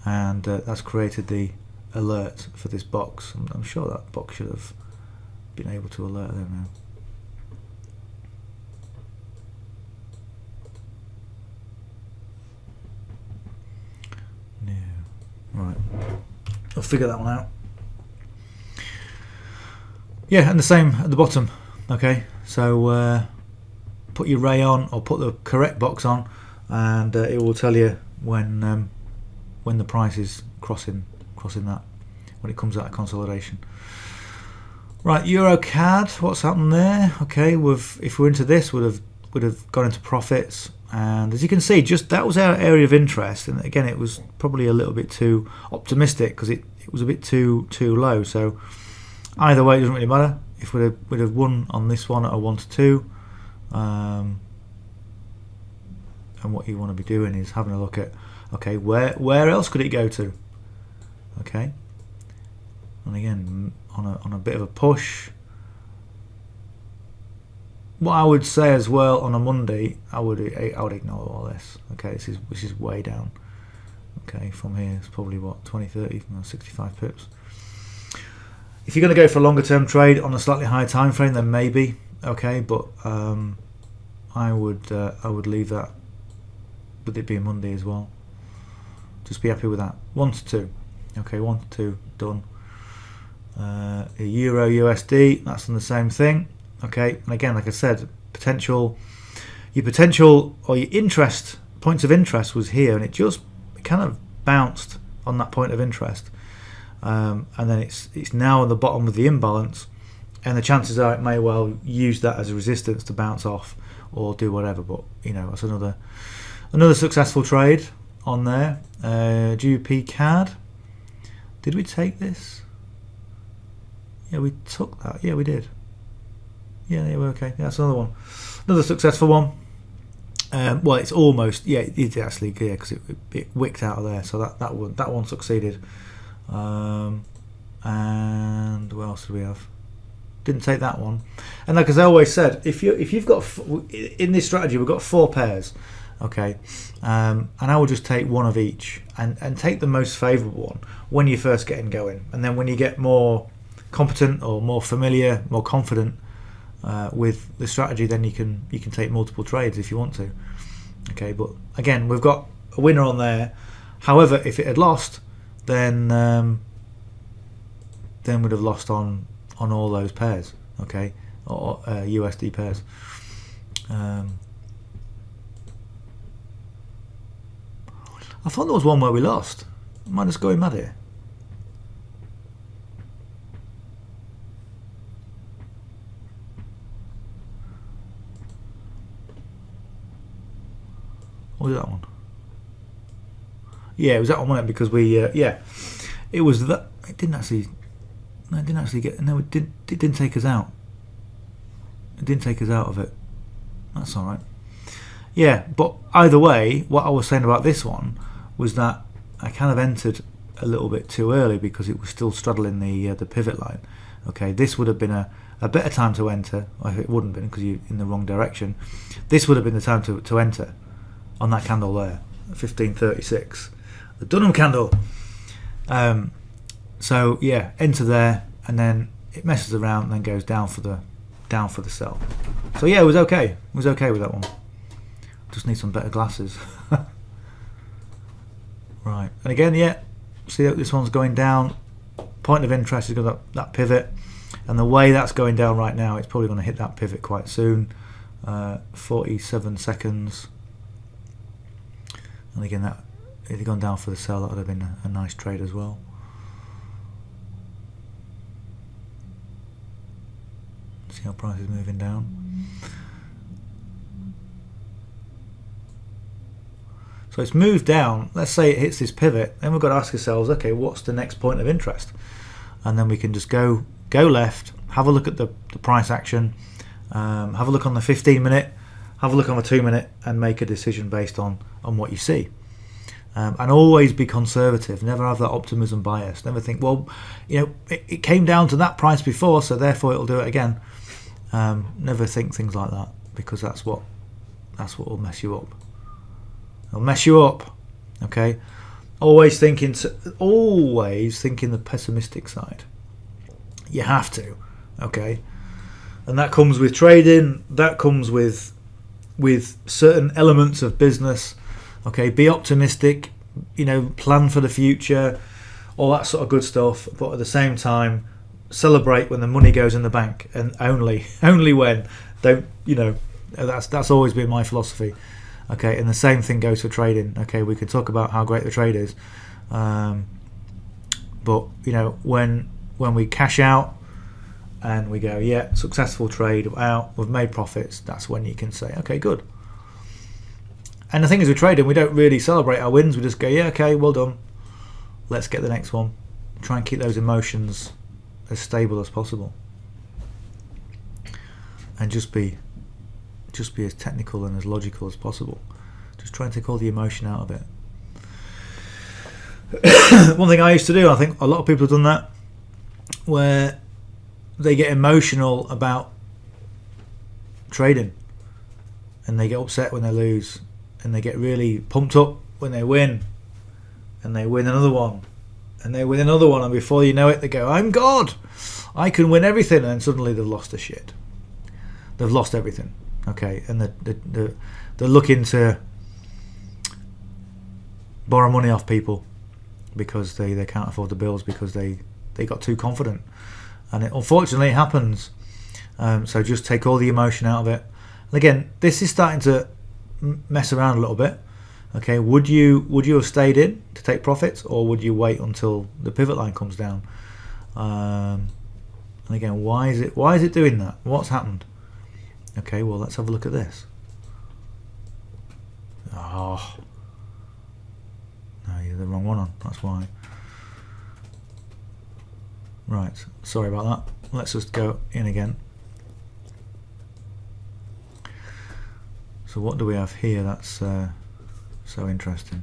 and that's created the alert for this box. I'm sure that box should have been able to alert them now. No. Right. I'll figure that one out. Yeah, and the same at the bottom. Okay, so put your ray on, or put the correct box on, and it will tell you when the price is crossing that, when it comes out of consolidation. Right, Euro CAD, what's happened there? Okay, if we're into this, would have gone into profits, and as you can see, just that was our area of interest, and again, it was probably a little bit too optimistic because it was a bit too low. So either way, it doesn't really matter. If we'd have won on this one at a 1 to 2, and what you want to be doing is having a look at, okay, where else could it go to? Okay, and again, on a bit of a push. What I would say as well on a Monday, I would ignore all this. Okay, this is way down. Okay, from here it's probably what, 20, 30, 65 pips. If you're going to go for a longer term trade on a slightly higher time frame, then maybe, okay, but I would leave that with it being Monday as well. Just be happy with that. 1 to 2, okay, 1 to 2 done. Euro USD, that's on the same thing, okay. And again, like I said, your potential or your interest, points of interest was here, and it kind of bounced on that point of interest. And then it's now on the bottom of the imbalance, and the chances are it may well use that as a resistance to bounce off or do whatever. But you know, that's another successful trade on there. GBP CAD. Did we take this? Yeah, we took that. Yeah, we did. Yeah, we're okay. Yeah, that's another one, another successful one. Well, it's almost, yeah, it did actually, yeah, because it wicked out of there. So that one succeeded. And what else did we have? Didn't take that one. And like as I always said, if you've got, in this strategy we've got 4 pairs, okay, and I will just take one of each and take the most favourable one when you're first getting going, and then when you get more competent or more familiar, more confident with the strategy, then you can take multiple trades if you want to. Okay, but again, we've got a winner on there. However, if it had lost, then we'd have lost on all those pairs, okay, or USD pairs. I thought there was one where we lost. Am I just going mad here? What was that one? Yeah, it was that one, wasn't it? Because we, yeah, it was that. It didn't actually. No, it didn't actually get. No, it didn't take us out. It didn't take us out of it. That's all right. Yeah, but either way, what I was saying about this one was that I kind of entered a little bit too early because it was still straddling the pivot line. Okay, this would have been a better time to enter. Well, it wouldn't have been because you're in the wrong direction. This would have been the time to enter on that candle there, 1536, the Dunham candle. So yeah, enter there, and then it messes around and then goes down for the sell. So yeah, it was okay. It was okay with that one. Just need some better glasses. Right, and again, yeah, see that this one's going down. Point of interest is got that pivot, and the way that's going down right now, it's probably going to hit that pivot quite soon. 47 seconds, and again, that if it had gone down for the sell, that would have been a nice trade as well. See how price is moving down. So it's moved down. Let's say it hits this pivot, then we've got to ask ourselves, okay, what's the next point of interest? And then we can just go left, have a look at the price action, have a look on the 15-minute, have a look on the 2-minute, and make a decision based on what you see. And always be conservative. Never have that optimism bias. Never think, well, it came down to that price before, so therefore it'll do it again. Never think things like that, because that's what will mess you up. It'll mess you up. Okay. Always thinking the pessimistic side. You have to. Okay. And that comes with trading. That comes with certain elements of business. Okay. Be optimistic. Plan for the future. All that sort of good stuff. But at the same time, celebrate when the money goes in the bank, and only when. Don't. That's always been my philosophy. Okay, and the same thing goes for trading. Okay, we could talk about how great the trade is, but when we cash out and we go, yeah, successful trade, out, we've made profits, that's when you can say, okay, good. And the thing is, with trading, we don't really celebrate our wins. We just go, yeah, okay, well done. Let's get the next one. Try and keep those emotions as stable as possible, and just be as technical and as logical as possible. Just try and take all the emotion out of it. One thing I used to do, I think a lot of people have done that, where they get emotional about trading and they get upset when they lose, and they get really pumped up when they win, and they win another one, and they win another one, and before you know it, they go, I'm God, I can win everything, and then suddenly they've lost the shit. They've lost everything. Okay, and they're looking to borrow money off people because they can't afford the bills because they got too confident, and unfortunately it happens. So just take all the emotion out of it. And again, this is starting to mess around a little bit. Okay, would you have stayed in to take profits, or would you wait until the pivot line comes down? And again, why is it doing that? What's happened? Okay, well, let's have a look at this. Oh, no, you're the wrong one on. That's why. Right, sorry about that. Let's just go in again. So what do we have here? That's so interesting.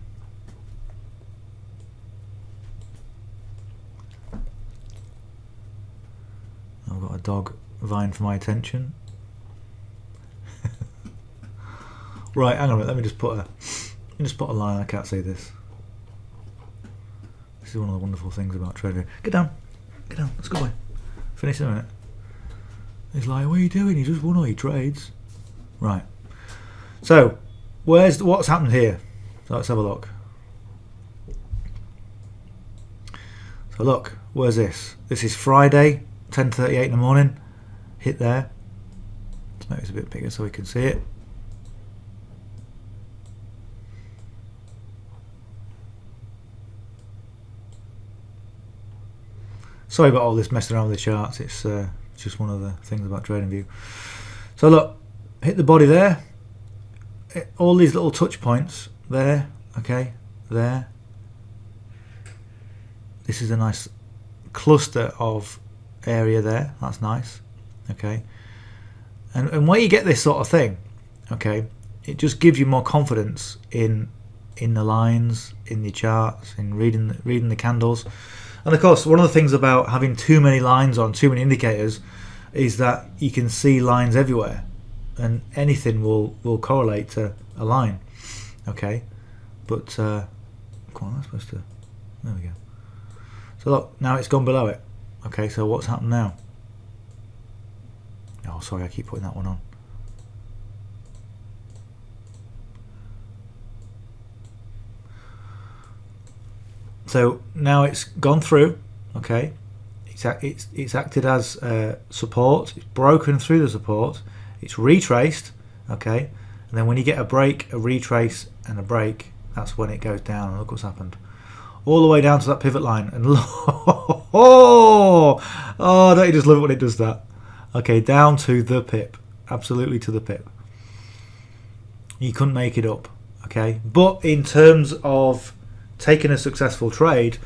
I've got a dog vying for my attention. Right, hang on a minute. Let me just put a line. I can't say this. This is one of the wonderful things about trading. Get down. Let's go away. Finish in a minute. He's like, what are you doing? You just won all your trades. Right. So, what's happened here? So let's have a look. So look, where's this? This is Friday, 10:38 in the morning. Hit there. Let's make this a bit bigger so we can see it. Sorry about all this messing around with the charts. It's just one of the things about TradingView. So look, hit the body there. All these little touch points there. Okay, there. This is a nice cluster of area there. That's nice. Okay, and when you get this sort of thing, okay, it just gives you more confidence in in the lines, in the charts, in reading the candles. And of course, one of the things about having too many lines on, too many indicators, is that you can see lines everywhere, and anything will correlate to a line. Okay, but come on, that's supposed to. There we go. So look, now it's gone below it. Okay, so what's happened now? Oh, sorry, I keep putting that one on. So now it's gone through. Okay, it's acted as support. It's broken through the support. It's retraced. Okay, and then when you get a break, a retrace, and a break, that's when it goes down. And look what's happened. All the way down to that pivot line, and don't you just love it when it does that? Okay, down to the pip, absolutely to the pip. You couldn't make it up. Okay, but in terms of taking a successful trade,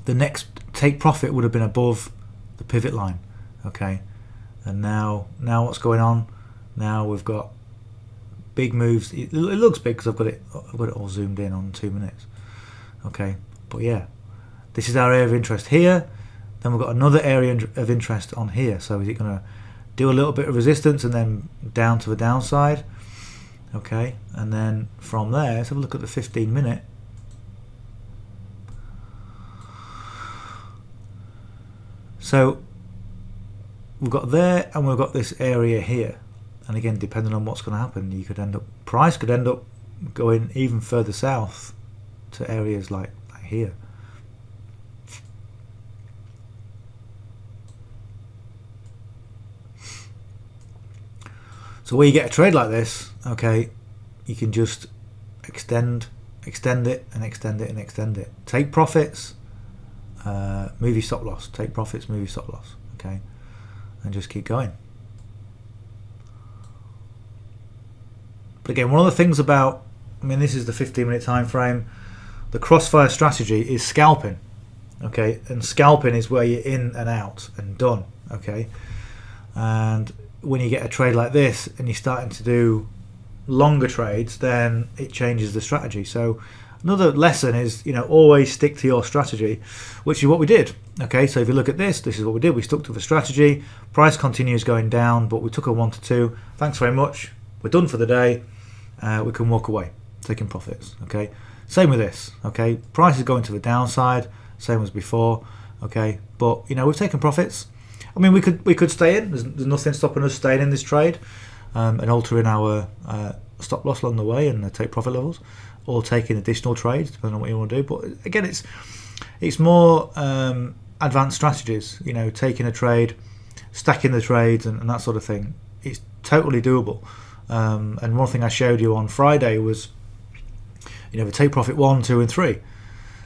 the next take profit would have been above the pivot line. Okay, and now what's going on? Now we've got big moves. It looks big because I've got it all zoomed in on 2 minutes. Okay, but yeah, this is our area of interest here. Then we've got another area of interest on here. So is it going to do a little bit of resistance and then down to the downside? Okay, and then from there, let's have a look at the 15-minute. So we've got there, and we've got this area here. And again, depending on what's going to happen, you could price could end up going even further south to areas like here. So where you get a trade like this, okay, you can just extend it and extend it and extend it. Take profits, move your stop loss. Take profits, move your stop loss. Okay, and just keep going. But again, one of the things about, this is the 15-minute time frame. The Crossfire strategy is scalping. Okay, and scalping is where you're in and out and done. Okay, and when you get a trade like this and you're starting to do longer trades, then it changes the strategy. So another lesson is, always stick to your strategy, which is what we did. Okay, so if you look at this is what we did. We stuck to the strategy. Price continues going down, but we took a 1 to 2. Thanks very much. We're done for the day. We can walk away, taking profits. Okay, same with this. Okay, price is going to the downside, same as before. Okay, but we've taken profits. We could stay in. There's nothing stopping us staying in this trade and altering our stop loss along the way and take profit levels, or taking additional trades depending on what you want to do. But again, it's more advanced strategies. Taking a trade, stacking the trades, and that sort of thing. It's totally doable. And one thing I showed you on Friday was, the take profit 1, 2, and 3.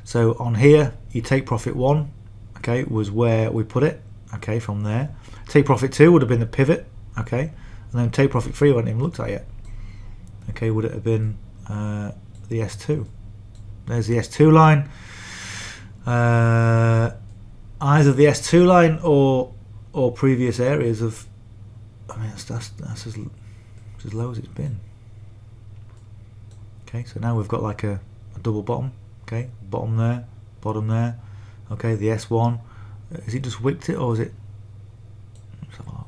So on here, you take profit 1. Okay, was where we put it. Okay, from there, take profit 2 would have been the pivot. Okay, and then take profit 3 we haven't even looked at yet. Okay, would it have been the S2? There's the S2 line. Either the S2 line or previous areas of. That's as low as it's been. Okay, so now we've got like a double bottom. Okay, bottom there, bottom there. Okay, the S1. Is it just wicked it, or is it? Let's have a look.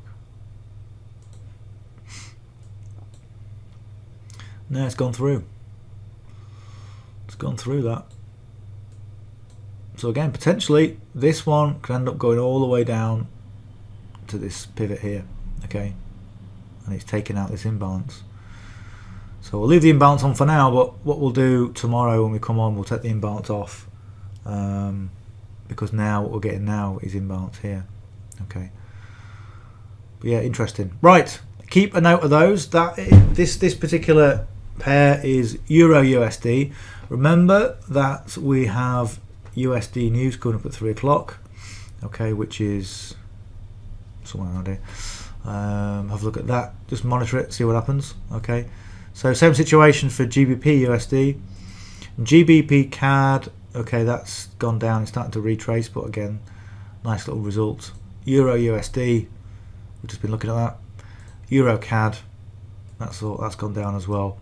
No, it's gone through. It's gone through that. So again, potentially this one could end up going all the way down to this pivot here. Okay, and it's taking out this imbalance. So we'll leave the imbalance on for now, but what we'll do tomorrow when we come on, we'll take the imbalance off. Because now what we're getting now is imbalance here. Okay, but yeah, interesting. Right, keep a note of those. This particular pair is Euro USD. Remember that we have USD news coming up at 3 o'clock. Okay, which is somewhere around here. Have a look at that. Just monitor it, see what happens. Okay, so same situation for GBP USD, GBP CAD. Okay, that's gone down. It's starting to retrace, but again, nice little result. Euro USD, we've just been looking at that. Euro CAD, that's gone down as well.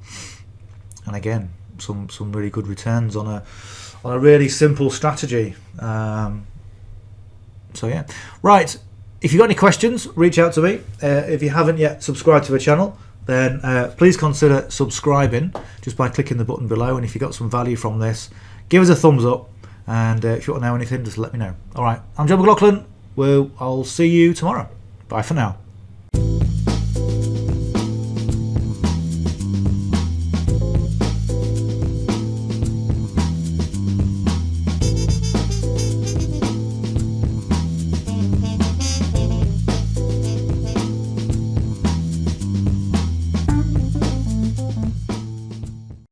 And again, some really good returns on a really simple strategy. So yeah, right. If you've got any questions, reach out to me. If you haven't yet subscribed to the channel, then please consider subscribing just by clicking the button below. And if you got some value from this, give us a thumbs up. And if you want to know anything, just let me know. All right, I'm John McLaughlin. I'll see you tomorrow. Bye for now.